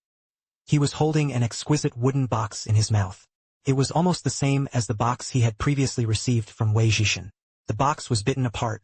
He was holding an exquisite wooden box in his mouth. It was almost the same as the box he had previously received from Wei Jishan. The box was bitten apart,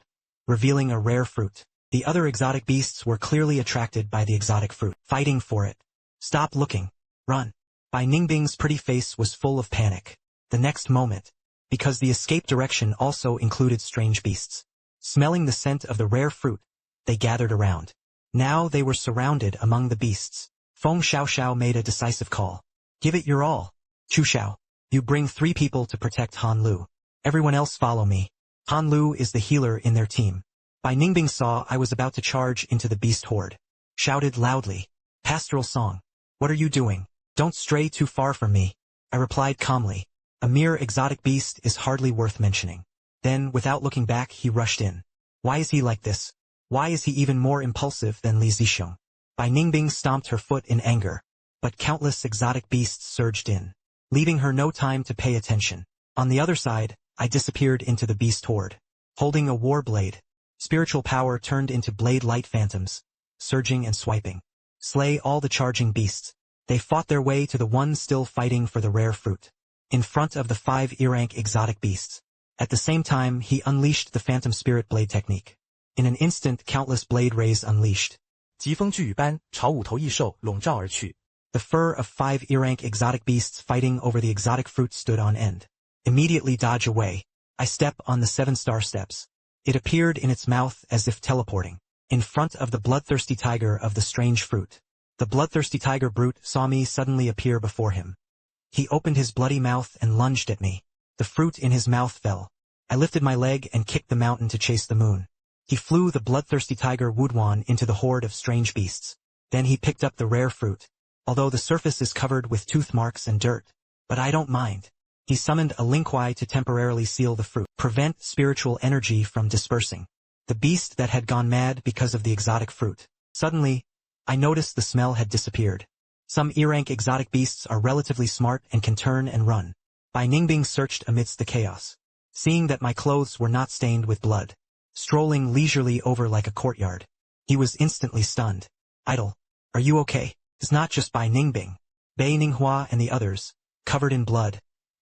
revealing a rare fruit. The other exotic beasts were clearly attracted by the exotic fruit, fighting for it. Stop looking. Run. Bai Ningbing's pretty face was full of panic. The next moment, because the escape direction also included strange beasts. Smelling the scent of the rare fruit, they gathered around. Now they were surrounded among the beasts. Feng Xiaoxiao made a decisive call. Give it your all. Chu Xiao, you bring 3 people to protect Han Lu. Everyone else follow me. Han Lu is the healer in their team. Bai Ningbing saw I was about to charge into the beast horde. Shouted loudly. Pastoral song. What are you doing? Don't stray too far from me. I replied calmly. A mere exotic beast is hardly worth mentioning. Then, without looking back, he rushed in. Why is he like this? Why is he even more impulsive than Li Zixiong? Bai Ningbing stomped her foot in anger. But countless exotic beasts surged in, leaving her no time to pay attention. On the other side, I disappeared into the beast horde. Holding a war blade, spiritual power turned into blade-light phantoms, surging and swiping. Slay all the charging beasts. They fought their way to the one still fighting for the rare fruit. In front of the 5 E-rank exotic beasts. At the same time, he unleashed the phantom spirit blade technique. In an instant, countless blade rays unleashed. 疾风巨雨般朝5头异兽笼罩而去。 The fur of 5 E-rank exotic beasts fighting over the exotic fruit stood on end. Immediately dodge away. I step on the 7-star steps. It appeared in its mouth as if teleporting. In front of the bloodthirsty tiger of the strange fruit. The bloodthirsty tiger brute saw me suddenly appear before him. He opened his bloody mouth and lunged at me. The fruit in his mouth fell. I lifted my leg and kicked the mountain to chase the moon. He flew the bloodthirsty tiger Wuduan into the horde of strange beasts. Then he picked up the rare fruit. Although the surface is covered with tooth marks and dirt. But I don't mind. He summoned a Lingkuai to temporarily seal the fruit, prevent spiritual energy from dispersing. The beast that had gone mad because of the exotic fruit. Suddenly, I noticed the smell had disappeared. Some E-rank exotic beasts are relatively smart and can turn and run. Bai Ningbing searched amidst the chaos. Seeing that my clothes were not stained with blood. Strolling leisurely over like a courtyard. He was instantly stunned. Idol, are you okay? It's not just Bai Ningbing. Bei Ninghua and the others, covered in blood,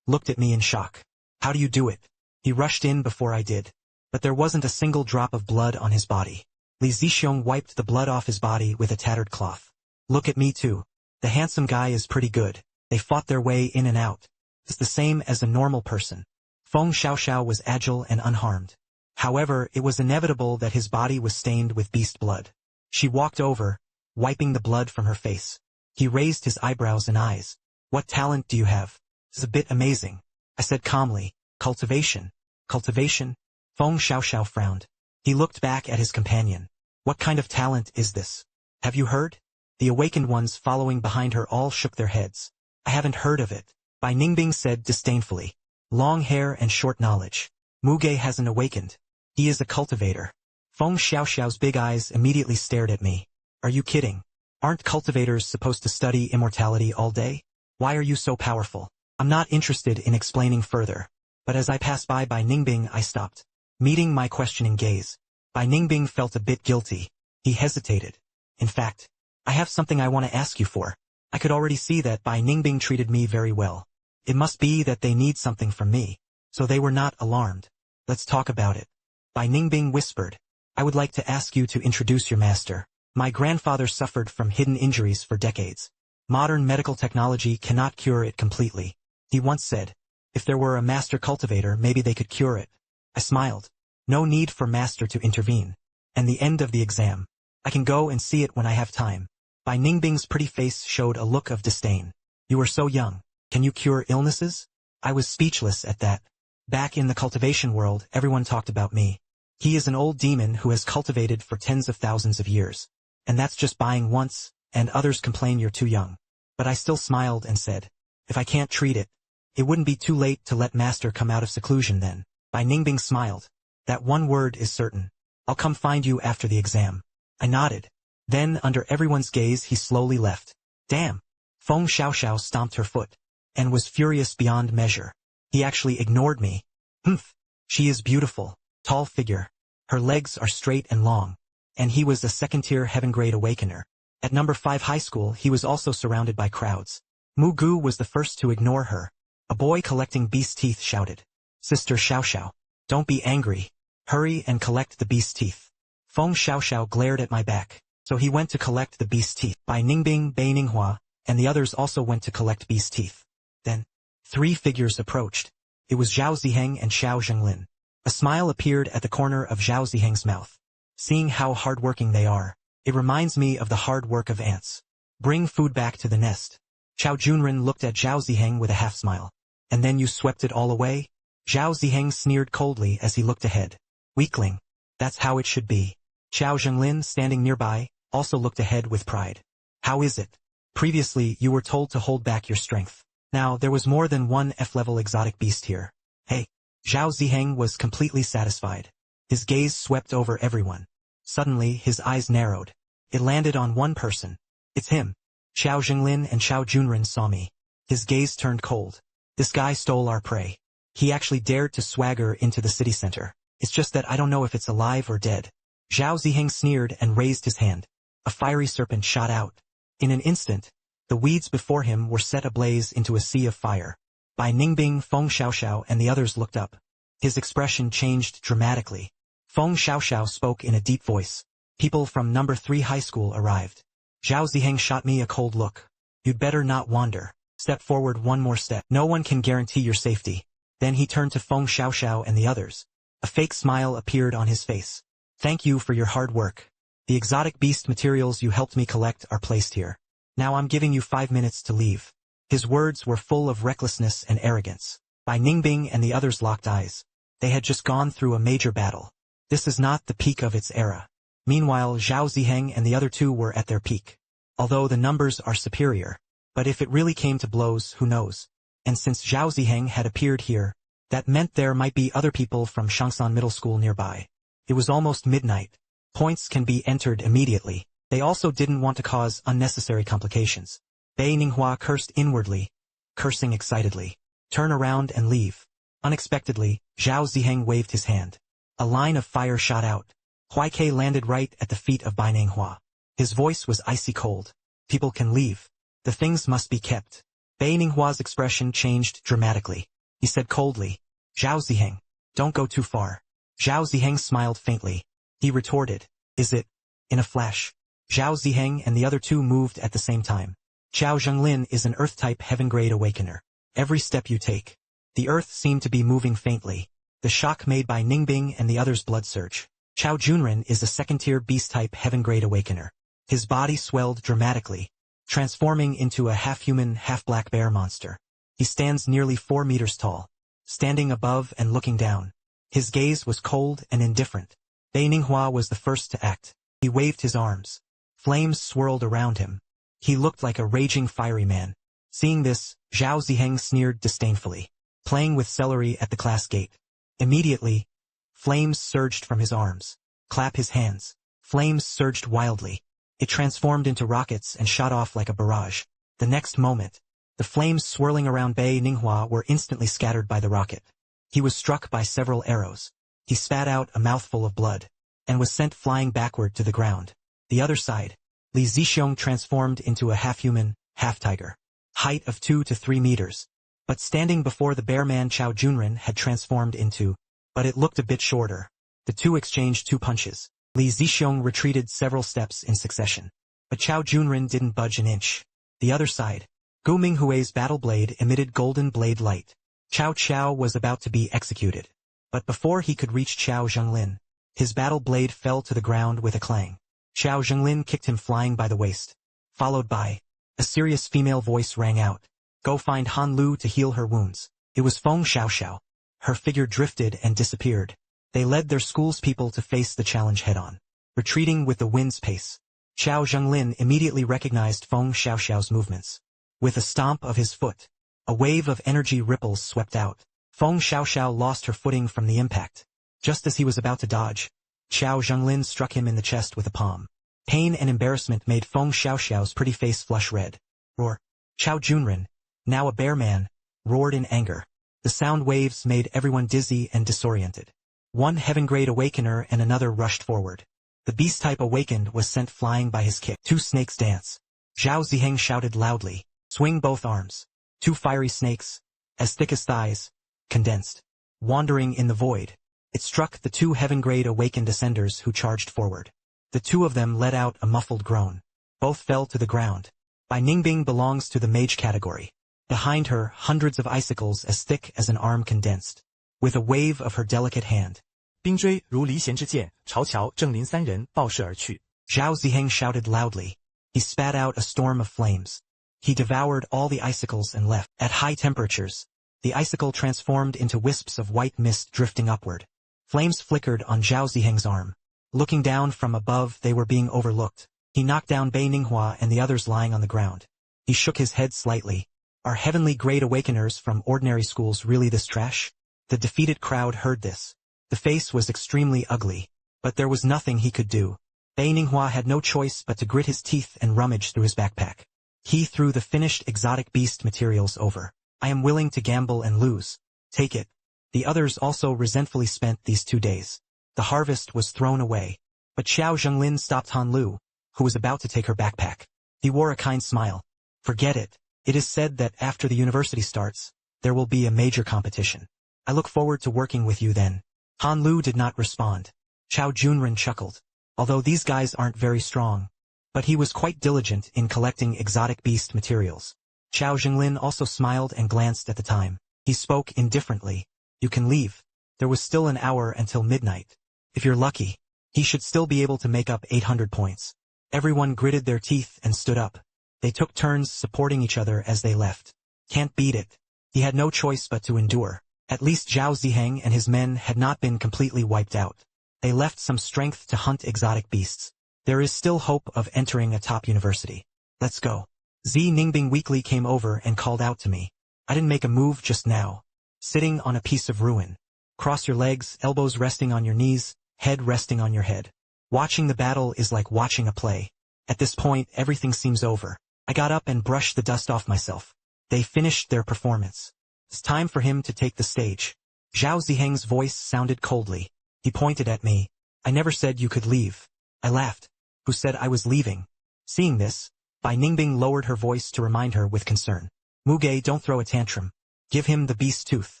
looked at me in shock. How do you do it? He rushed in before I did. But there wasn't a single drop of blood on his body. Li Zixiong wiped the blood off his body with a tattered cloth. Look at me too. The handsome guy is pretty good. They fought their way in and out. It's the same as a normal person. Feng Xiaoxiao was agile and unharmed. However, it was inevitable that his body was stained with beast blood. She walked over, wiping the blood from her face. He raised his eyebrows and eyes. What talent do you have? It's a bit amazing. I said calmly. Cultivation. Cultivation? Feng Xiaoxiao frowned. He looked back at his companion. What kind of talent is this? Have you heard? The awakened ones following behind her all shook their heads. I haven't heard of it. Bai Ningbing said disdainfully. Long hair and short knowledge. Muge hasn't awakened. He is a cultivator. Feng Xiaoxiao's big eyes immediately stared at me. Are you kidding? Aren't cultivators supposed to study immortality all day? Why are you so powerful? I'm not interested in explaining further. But as I passed by Ningbing, I stopped. Meeting my questioning gaze. Bai Ningbing felt a bit guilty. He hesitated. In fact, I have something I want to ask you for. I could already see that Bai Ningbing treated me very well. It must be that they need something from me. So they were not alarmed. Let's talk about it. Bai Ningbing whispered. I would like to ask you to introduce your master. My grandfather suffered from hidden injuries for decades. Modern medical technology cannot cure it completely. He once said, if there were a master cultivator, maybe they could cure it. I smiled. No need for master to intervene. And the end of the exam. I can go and see it when I have time. Bai Ningbing's pretty face showed a look of disdain. You are so young. Can you cure illnesses? I was speechless at that. Back in the cultivation world, everyone talked about me. He is an old demon who has cultivated for tens of thousands of years. And that's just buying once, and others complain you're too young. But I still smiled and said, if I can't treat it, it wouldn't be too late to let master come out of seclusion then. Bai Ningbing smiled. That one word is certain. I'll come find you after the exam. I nodded. Then, under everyone's gaze, he slowly left. Damn. Feng Xiaoxiao stomped her foot, and was furious beyond measure. He actually ignored me. Humph. She is beautiful, tall figure. Her legs are straight and long. And he was a second-tier heaven-grade awakener. At No.5 High School, he was also surrounded by crowds. Mu Gu was the first to ignore her. A boy collecting beast teeth shouted. Sister Xiaoxiao, don't be angry. Hurry and collect the beast's teeth. Feng Xiaoxiao glared at my back, so he went to collect the beast's teeth. Bai Ningbing, Bei Ninghua, and the others also went to collect beast's teeth. Then, 3 figures approached. It was Zhao Ziheng and Xiao Zhenglin. A smile appeared at the corner of Zhao Ziheng's mouth. Seeing how hardworking they are, it reminds me of the hard work of ants. Bring food back to the nest. Xiao Junren looked at Zhao Ziheng with a half-smile. And then you swept it all away? Zhao Ziheng sneered coldly as he looked ahead. Weakling. That's how it should be. Xiao Zhenglin, standing nearby, also looked ahead with pride. How is it? Previously, you were told to hold back your strength. Now, there was more than one F-level exotic beast here. Hey. Zhao Ziheng was completely satisfied. His gaze swept over everyone. Suddenly, his eyes narrowed. It landed on one person. It's him. Xiao Zhenglin and Xiao Junren saw me. His gaze turned cold. This guy stole our prey. He actually dared to swagger into the city center. It's just that I don't know if it's alive or dead. Zhao Ziheng sneered and raised his hand. A fiery serpent shot out. In an instant, the weeds before him were set ablaze into a sea of fire. Bai Ningbing, Feng Xiaoxiao and the others looked up. His expression changed dramatically. Feng Xiaoxiao spoke in a deep voice. People from No.3 High School arrived. Zhao Ziheng shot me a cold look. You'd better not wander. Step forward one more step. No one can guarantee your safety. Then he turned to Feng Xiaoxiao and the others. A fake smile appeared on his face. Thank you for your hard work. The exotic beast materials you helped me collect are placed here. Now I'm giving you 5 minutes to leave. His words were full of recklessness and arrogance. Bai Ningbing and the others locked eyes. They had just gone through a major battle. This is not the peak of its era. Meanwhile, Zhao Ziheng and the other 2 were at their peak. Although the numbers are superior. But if it really came to blows, who knows? And since Zhao Ziheng had appeared here, that meant there might be other people from Shangsan Middle School nearby. It was almost midnight. Points can be entered immediately. They also didn't want to cause unnecessary complications. Bei Ninghua cursed inwardly, cursing excitedly. Turn around and leave. Unexpectedly, Zhao Ziheng waved his hand. A line of fire shot out. Huaike landed right at the feet of Bai Ninghua. His voice was icy cold. People can leave. The things must be kept. Bei Ninghua's expression changed dramatically. He said coldly, Zhao Ziheng, don't go too far. Zhao Ziheng smiled faintly. He retorted, is it? In a flash, Zhao Ziheng and the other 2 moved at the same time. Xiao Zhenglin is an Earth-type heaven-grade awakener. Every step you take, the Earth seemed to be moving faintly. The shock made by Ningbing and the others' blood surge. Xiao Junren is a second-tier beast-type heaven-grade awakener. His body swelled dramatically, transforming into a half-human, half-black bear monster. He stands nearly 4 meters tall, standing above and looking down. His gaze was cold and indifferent. Bei Ninghua was the first to act. He waved his arms. Flames swirled around him. He looked like a raging fiery man. Seeing this, Zhao Ziheng sneered disdainfully, playing with celery at the class gate. Immediately, flames surged from his arms. Clap his hands. Flames surged wildly. It transformed into rockets and shot off like a barrage. The next moment, the flames swirling around Bei Ninghua were instantly scattered by the rocket. He was struck by several arrows. He spat out a mouthful of blood, and was sent flying backward to the ground. The other side, Li Zixiong transformed into a half-human, half-tiger. Height of 2 to 3 meters. But standing before the bear man Xiao Junren had transformed into, but it looked a bit shorter. The 2 exchanged 2 punches. Li Zixiong retreated several steps in succession. But Xiao Junren didn't budge an inch. The other side, Gu Minghui's battle blade emitted golden blade light. Qiao Qiao was about to be executed. But before he could reach Xiao Zhenglin, his battle blade fell to the ground with a clang. Xiao Zhenglin kicked him flying by the waist. Followed by, a serious female voice rang out. Go find Han Lu to heal her wounds. It was Feng Xiaoxiao. Her figure drifted and disappeared. They led their school's people to face the challenge head-on, retreating with the wind's pace. Xiao Zhenglin immediately recognized Feng Xiaoxiao's movements. With a stomp of his foot, a wave of energy ripples swept out. Feng Xiaoxiao lost her footing from the impact. Just as he was about to dodge, Xiao Zhenglin struck him in the chest with a palm. Pain and embarrassment made Feng Xiaoxiao's pretty face flush red. Roar. Xiao Junren, now a bear man, roared in anger. The sound waves made everyone dizzy and disoriented. One heaven-grade awakener and another rushed forward. The beast-type awakened was sent flying by his kick. 2 snakes dance. Zhao Ziheng shouted loudly, swing both arms. 2 fiery snakes, as thick as thighs, condensed, wandering in the void. It struck the 2 heaven-grade awakened ascenders who charged forward. The 2 of them let out a muffled groan. Both fell to the ground. Bai Ningbing belongs to the mage category. Behind her, hundreds of icicles as thick as an arm condensed. With a wave of her delicate hand, 冰锥如离弦之箭，朝乔、郑林3人爆射而去。Zhao Ziheng shouted loudly. He spat out a storm of flames. He devoured all the icicles and left. At high temperatures, the icicle transformed into wisps of white mist drifting upward. Flames flickered on Zhao Ziheng's arm. Looking down from above, they were being overlooked. He knocked down Bai Ninghua and the others lying on the ground. He shook his head slightly. Are heavenly grade awakeners from ordinary schools really this trash? The defeated crowd heard this. The face was extremely ugly, but there was nothing he could do. Bai Ninghua had no choice but to grit his teeth and rummage through his backpack. He threw the finished exotic beast materials over. I am willing to gamble and lose. Take it. The others also resentfully spent these 2 days. The harvest was thrown away. But Xiao Zhenglin stopped Han Lu, who was about to take her backpack. He wore a kind smile. Forget it. It is said that after the university starts, there will be a major competition. I look forward to working with you then. Han Lu did not respond. Chao Junren chuckled. Although these guys aren't very strong. But he was quite diligent in collecting exotic beast materials. Xiao Zhenglin also smiled and glanced at the time. He spoke indifferently. You can leave. There was still an hour until midnight. If you're lucky, he should still be able to make up 800 points. Everyone gritted their teeth and stood up. They took turns supporting each other as they left. Can't beat it. He had no choice but to endure. At least Zhao Ziheng and his men had not been completely wiped out. They left some strength to hunt exotic beasts. There is still hope of entering a top university. Let's go. Zi Ningbing weakly came over and called out to me. I didn't make a move just now. Sitting on a piece of ruin. Cross your legs, elbows resting on your knees, head resting on your head. Watching the battle is like watching a play. At this point, everything seems over. I got up and brushed the dust off myself. They finished their performance. It's time for him to take the stage. Zhao Ziheng's voice sounded coldly. He pointed at me. I never said you could leave. I laughed. Who said I was leaving? Seeing this, Bai Ningbing lowered her voice to remind her with concern. Muge, don't throw a tantrum. Give him the beast tooth.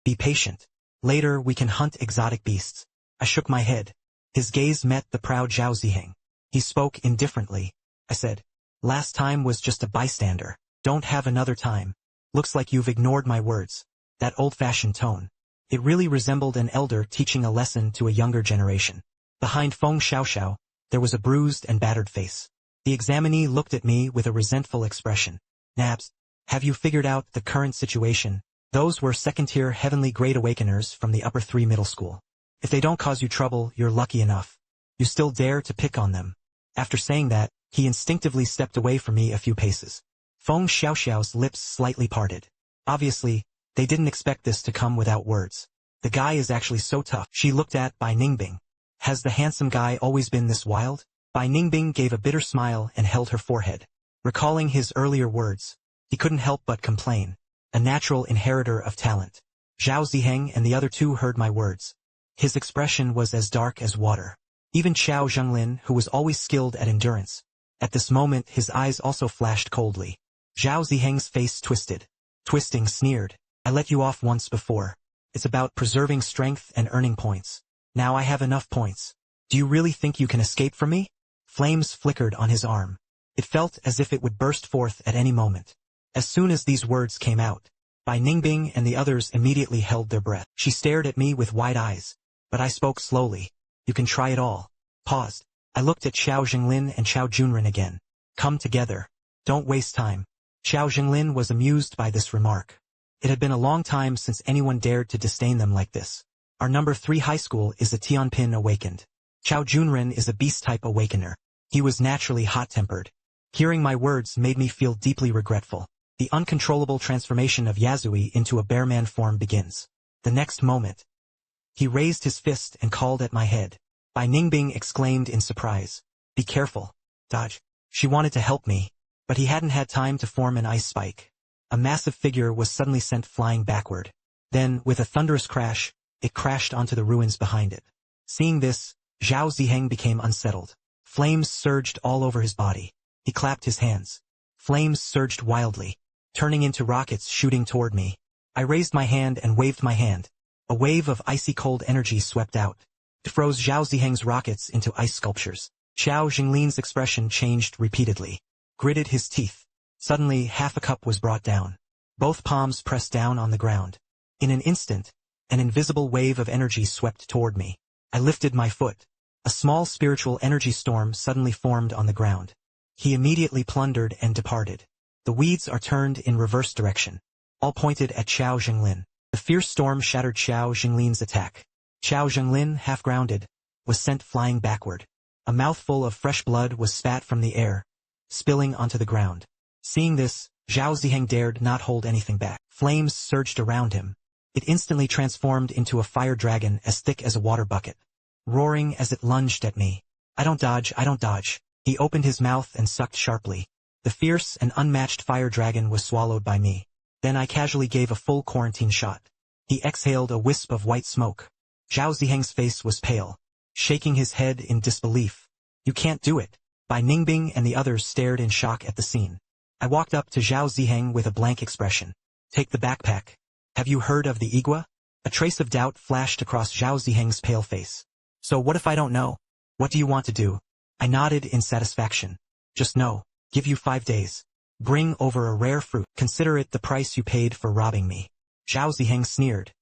Be patient. Later we can hunt exotic beasts. I shook my head. His gaze met the proud Zhao Ziheng. He spoke indifferently. I said, last time was just a bystander. Don't have another time. Looks like you've ignored my words. That old-fashioned tone. It really resembled an elder teaching a lesson to a younger generation. Behind Feng Xiaoxiao, there was a bruised and battered face. The examinee looked at me with a resentful expression. Nabs, have you figured out the current situation? Those were second-tier heavenly grade awakeners from the upper 3 middle school. If they don't cause you trouble, you're lucky enough. You still dare to pick on them. After saying that, he instinctively stepped away from me a few paces. Feng Xiaoxiao's lips slightly parted. Obviously, they didn't expect this to come without words. The guy is actually so tough. She looked at Bai Ningbing. Has the handsome guy always been this wild? Bai Ningbing gave a bitter smile and held her forehead. Recalling his earlier words, he couldn't help but complain. A natural inheritor of talent. Zhao Ziheng and the other 2 heard my words. His expression was as dark as water. Even Xiao Zhenglin, who was always skilled at endurance. At this moment his eyes also flashed coldly. Zhao Ziheng's face twisted. Twisting sneered. I let you off once before. It's about preserving strength and earning points. Now I have enough points. Do you really think you can escape from me? Flames flickered on his arm. It felt as if it would burst forth at any moment. As soon as these words came out, Bai Ningbing and the others immediately held their breath. She stared at me with wide eyes. But I spoke slowly. You can try it all. Paused. I looked at Xiao Zhenglin and Xiao Junren again. Come together. Don't waste time. Xiao Zhenglin was amused by this remark. It had been a long time since anyone dared to disdain them like this. Our No.3 High School is a Tianpin awakened. Xiao Junren is a beast-type awakener. He was naturally hot-tempered. Hearing my words made me feel deeply regretful. The uncontrollable transformation of Yasui into a bear-man form begins. The next moment, he raised his fist and called at my head. Bai Ningbing exclaimed in surprise. Be careful. Dodge. She wanted to help me, but he hadn't had time to form an ice spike. A massive figure was suddenly sent flying backward. Then, with a thunderous crash, it crashed onto the ruins behind it. Seeing this, Zhao Ziheng became unsettled. Flames surged all over his body. He clapped his hands. Flames surged wildly, turning into rockets shooting toward me. I raised my hand and waved my hand. A wave of icy cold energy swept out. It froze Zhao Ziheng's rockets into ice sculptures. Xiao Jinglin's expression changed repeatedly. Gritted his teeth. Suddenly, half a cup was brought down. Both palms pressed down on the ground. In an instant, an invisible wave of energy swept toward me. I lifted my foot. A small spiritual energy storm suddenly formed on the ground. He immediately plundered and departed. The weeds are turned in reverse direction. All pointed at Xiao Jinglin. The fierce storm shattered Xiao Jinglin's attack. Xiao Jinglin, half grounded, was sent flying backward. A mouthful of fresh blood was spat from the air, spilling onto the ground. Seeing this, Zhao Ziheng dared not hold anything back. Flames surged around him. It instantly transformed into a fire dragon as thick as a water bucket, roaring as it lunged at me. I don't dodge, I don't dodge. He opened his mouth and sucked sharply. The fierce and unmatched fire dragon was swallowed by me. Then I casually gave a full quarantine shot. He exhaled a wisp of white smoke. Zhao Ziheng's face was pale, shaking his head in disbelief. You can't do it. Bai Ningbing and the others stared in shock at the scene. I walked up to Zhao Ziheng with a blank expression. Take the backpack. Have you heard of the Igua? A trace of doubt flashed across Zhao Ziheng's pale face. So what if I don't know? What do you want to do? I nodded in satisfaction. Just know. Give you 5 days. Bring over a rare fruit. Consider it the price you paid for robbing me. Zhao Ziheng sneered.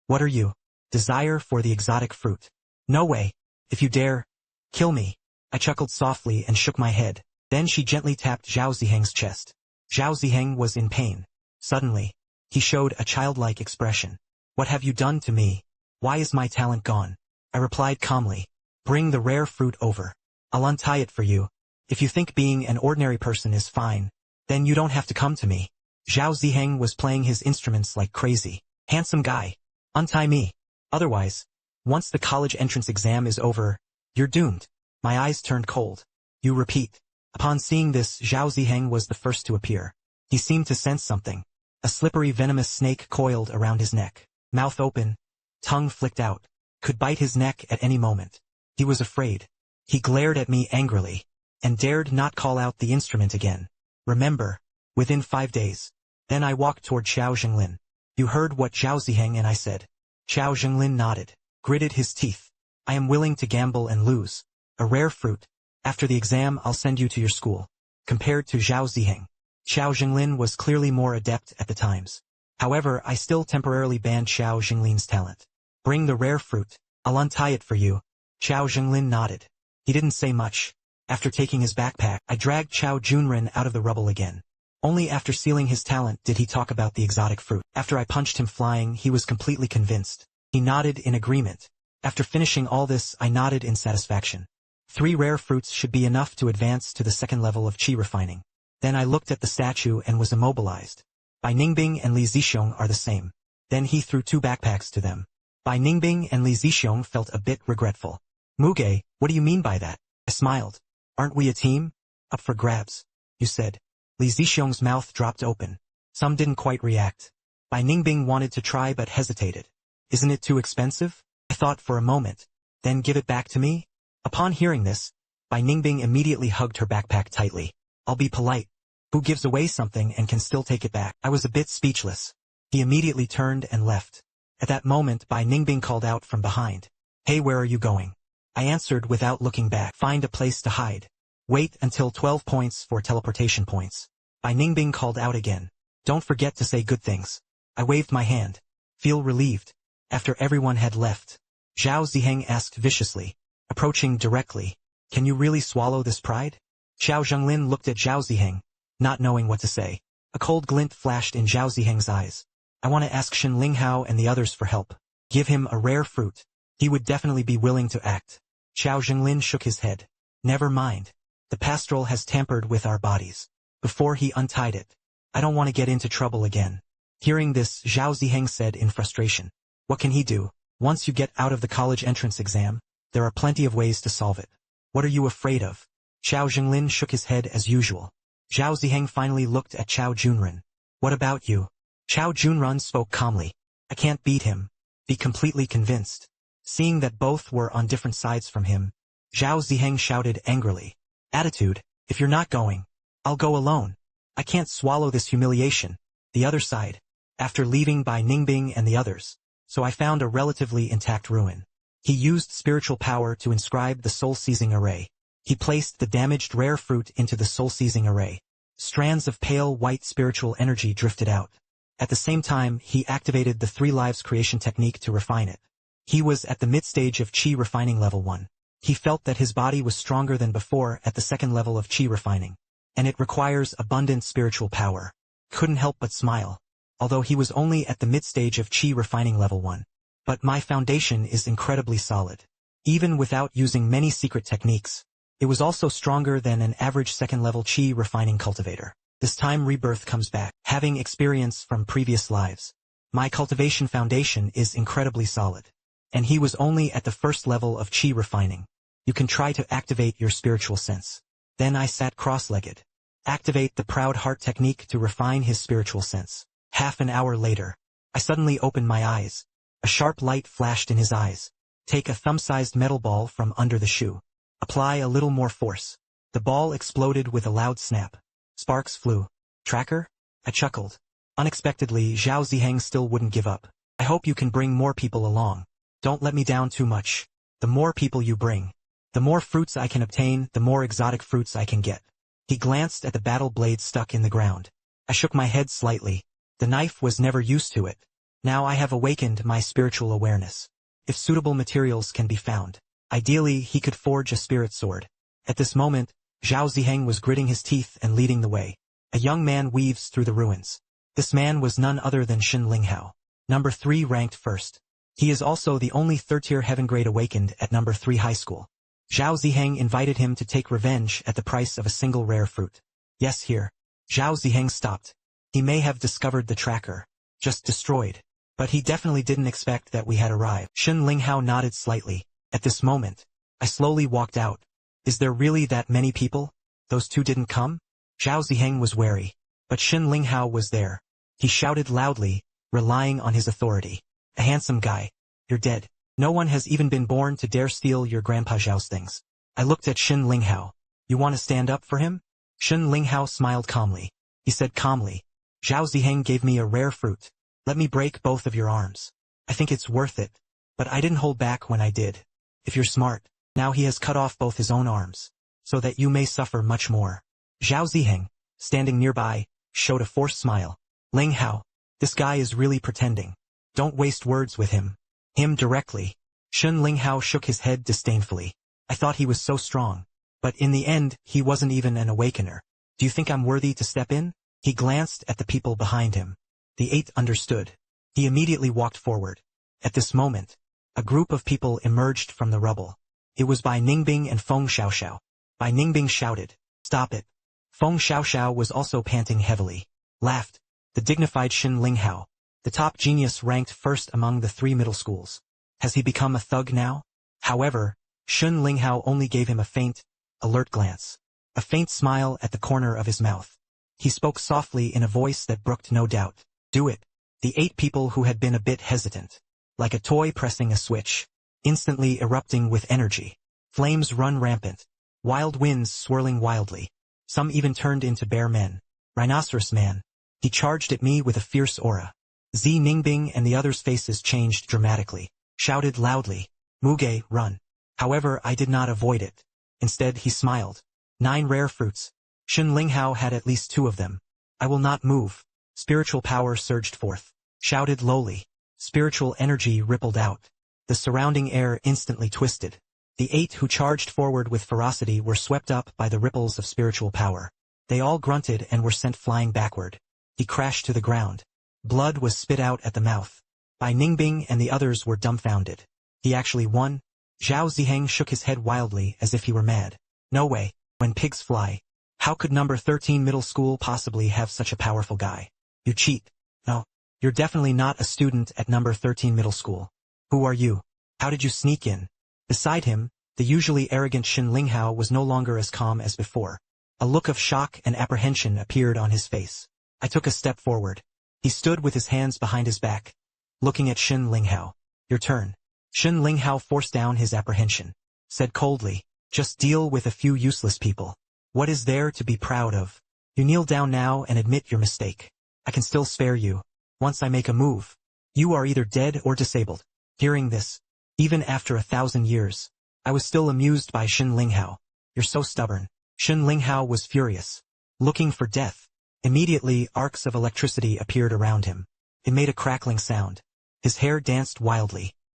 What are you? Desire for the exotic fruit. No way. If you dare, kill me. I chuckled softly and shook my head. Then she gently tapped Zhao Ziheng's chest. Zhao Ziheng was in pain. Suddenly, he showed a childlike expression. What have you done to me? Why is my talent gone? I replied calmly. Bring the rare fruit over. I'll untie it for you. If you think being an ordinary person is fine, then you don't have to come to me. Zhao Ziheng was playing his instruments like crazy. Handsome guy. Untie me. Otherwise, once the college entrance exam is over, you're doomed. My eyes turned cold. You repeat. Upon seeing this, Zhao Ziheng was the first to appear. He seemed to sense something. A slippery venomous snake coiled around his neck. Mouth open, tongue flicked out. Could bite his neck at any moment. He was afraid. He glared at me angrily, and dared not call out the instrument again. Remember, within 5 days. Then I walked toward Xiao Jinglin. You heard what Zhao Ziheng and I said. Xiao Jinglin nodded, gritted his teeth. I am willing to gamble and lose. A rare fruit. After the exam I'll send you to your school. Compared to Zhao Ziheng, Xiao Jinglin was clearly more adept at the times. However, I still temporarily banned Xiao Jinglin's talent. Bring the rare fruit. I'll untie it for you. Xiao Jinglin nodded. He didn't say much. After taking his backpack, I dragged Xiao Junren out of the rubble again. Only after sealing his talent did he talk about the exotic fruit. After I punched him flying, he was completely convinced. He nodded in agreement. After finishing all this, I nodded in satisfaction. 3 rare fruits should be enough to advance to the second level of qi refining. Then I looked at the statue and was immobilized. Bai Ningbing and Li Zixiong are the same. Then he threw 2 backpacks to them. Bai Ningbing and Li Zixiong felt a bit regretful. Muge, what do you mean by that? I smiled. Aren't we a team? Up for grabs. You said. Li Zixiong's mouth dropped open. Some didn't quite react. Bai Ningbing wanted to try but hesitated. Isn't it too expensive? I thought for a moment. Then give it back to me? Upon hearing this, Bai Ningbing immediately hugged her backpack tightly. I'll be polite. Who gives away something and can still take it back? I was a bit speechless. He immediately turned and left. At that moment, Bai Ningbing called out from behind. Hey, where are you going? I answered without looking back. Find a place to hide. Wait until 12 points for teleportation points. Bai Ningbing called out again. Don't forget to say good things. I waved my hand. Feel relieved. After everyone had left, Zhao Ziheng asked viciously, approaching directly, can you really swallow this pride? Xiao Zhenglin looked at Zhao Ziheng, not knowing what to say. A cold glint flashed in Zhao Ziheng's eyes. I want to ask Shen Linghao and the others for help. Give him a rare fruit. He would definitely be willing to act. Xiao Zhenglin shook his head. Never mind. The pastoral has tampered with our bodies. Before he untied it. I don't want to get into trouble again. Hearing this, Zhao Ziheng said in frustration. What can he do? Once you get out of the college entrance exam, there are plenty of ways to solve it. What are you afraid of? Xiao Zhenglin shook his head as usual. Zhao Ziheng finally looked at Xiao Junren. What about you? Xiao Junren spoke calmly. I can't beat him. Be completely convinced. Seeing that both were on different sides from him, Zhao Ziheng shouted angrily. Attitude, if you're not going, I'll go alone. I can't swallow this humiliation. The other side. After leaving Bai Ningbing and the others, so I found a relatively intact ruin. He used spiritual power to inscribe the soul-seizing array. He placed the damaged rare fruit into the soul-seizing array. Strands of pale white spiritual energy drifted out. At the same time, he activated the 3 lives creation technique to refine it. He was at the mid-stage of Qi refining level 1. He felt that his body was stronger than before at the 2nd level of Qi refining. And it requires abundant spiritual power. Couldn't help but smile. Although he was only at the mid-stage of Qi refining level 1. But my foundation is incredibly solid. Even without using many secret techniques, it was also stronger than an average 2nd level Qi refining cultivator. This time rebirth comes back, having experience from previous lives. My cultivation foundation is incredibly solid. And he was only at the 1st level of Qi refining. You can try to activate your spiritual sense. Then I sat cross-legged. Activate the proud heart technique to refine his spiritual sense. Half an hour later, I suddenly opened my eyes. A sharp light flashed in his eyes. Take a thumb-sized metal ball from under the shoe. Apply a little more force. The ball exploded with a loud snap. Sparks flew. Tracker? I chuckled. Unexpectedly, Zhao Ziheng still wouldn't give up. I hope you can bring more people along. Don't let me down too much. The more people you bring, the more fruits I can obtain, the more exotic fruits I can get. He glanced at the battle blade stuck in the ground. I shook my head slightly. The knife was never used to it. Now I have awakened my spiritual awareness. If suitable materials can be found, ideally he could forge a spirit sword. At this moment, Zhao Ziheng was gritting his teeth and leading the way. A young man weaves through the ruins. This man was none other than Xin Linghao. Number 3 ranked first. He is also the only 3rd-tier heaven grade awakened at number 3 high school. Zhao Ziheng invited him to take revenge at the price of a single rare fruit. Yes, here. Zhao Ziheng stopped. He may have discovered the tracker. Just destroyed. But he definitely didn't expect that we had arrived. Xin Linghao nodded slightly. At this moment, I slowly walked out. Is there really that many people? Those 2 didn't come? Zhao Ziheng was wary. But Xin Linghao was there. He shouted loudly, relying on his authority. A handsome guy. You're dead. No one has even been born to dare steal your Grandpa Zhao's things. I looked at Xin Linghao. You want to stand up for him? Xin Linghao smiled calmly. He said calmly. Zhao Ziheng gave me a rare fruit. Let me break both of your arms. I think it's worth it. But I didn't hold back when I did. If you're smart, now he has cut off both his own arms, so that you may suffer much more. Zhao Ziheng, standing nearby, showed a forced smile. Linghao, this guy is really pretending. Don't waste words with him. Him directly. Xin Linghao shook his head disdainfully. I thought he was so strong. But in the end, he wasn't even an awakener. Do you think I'm worthy to step in? He glanced at the people behind him. The 8th understood. He immediately walked forward. At this moment, a group of people emerged from the rubble. It was Bai Ningbing and Feng Xiaoxiao. Bai Ningbing shouted, "Stop it." Feng Xiaoxiao was also panting heavily. Laughed. The dignified Xin Linghao, the top genius ranked first among the 3 middle schools. Has he become a thug now? However, Xin Linghao only gave him a faint, alert glance. A faint smile at the corner of his mouth. He spoke softly in a voice that brooked no doubt. Do it. The 8 people who had been a bit hesitant, like a toy pressing a switch, instantly erupting with energy. Flames run rampant. Wild winds swirling wildly. Some even turned into bear men. Rhinoceros man. He charged at me with a fierce aura. Zi Ningbing and the others' faces changed dramatically. Shouted loudly, "Muge, run." However, I did not avoid it. Instead, he smiled. 9 rare fruits. Xin Linghao had at least 2 of them. I will not move. Spiritual power surged forth. Shouted lowly. Spiritual energy rippled out. The surrounding air instantly twisted. The 8 who charged forward with ferocity were swept up by the ripples of spiritual power. They all grunted and were sent flying backward. He crashed to the ground. Blood was spit out at the mouth. Bai Ningbing and the others were dumbfounded. He actually won? Zhao Ziheng shook his head wildly as if he were mad. No way. When pigs fly. How could number 13 middle school possibly have such a powerful guy? You cheat. No. You're definitely not a student at number 13 middle school. Who are you? How did you sneak in? Beside him, the usually arrogant Xin Linghao was no longer as calm as before. A look of shock and apprehension appeared on his face. I took a step forward. He stood with his hands behind his back, looking at Xin Linghao. Your turn. Xin Linghao forced down his apprehension. Said coldly, just deal with a few useless people. What is there to be proud of? You kneel down now and admit your mistake. I can still spare you. Once I make a move, You are either dead or disabled. Hearing this, even after 1,000 years, I was still amused by Shen Linghao. You're so stubborn. Shen Linghao was furious, looking for death. Immediately, arcs of electricity appeared around him. It made a crackling sound. His hair danced wildly.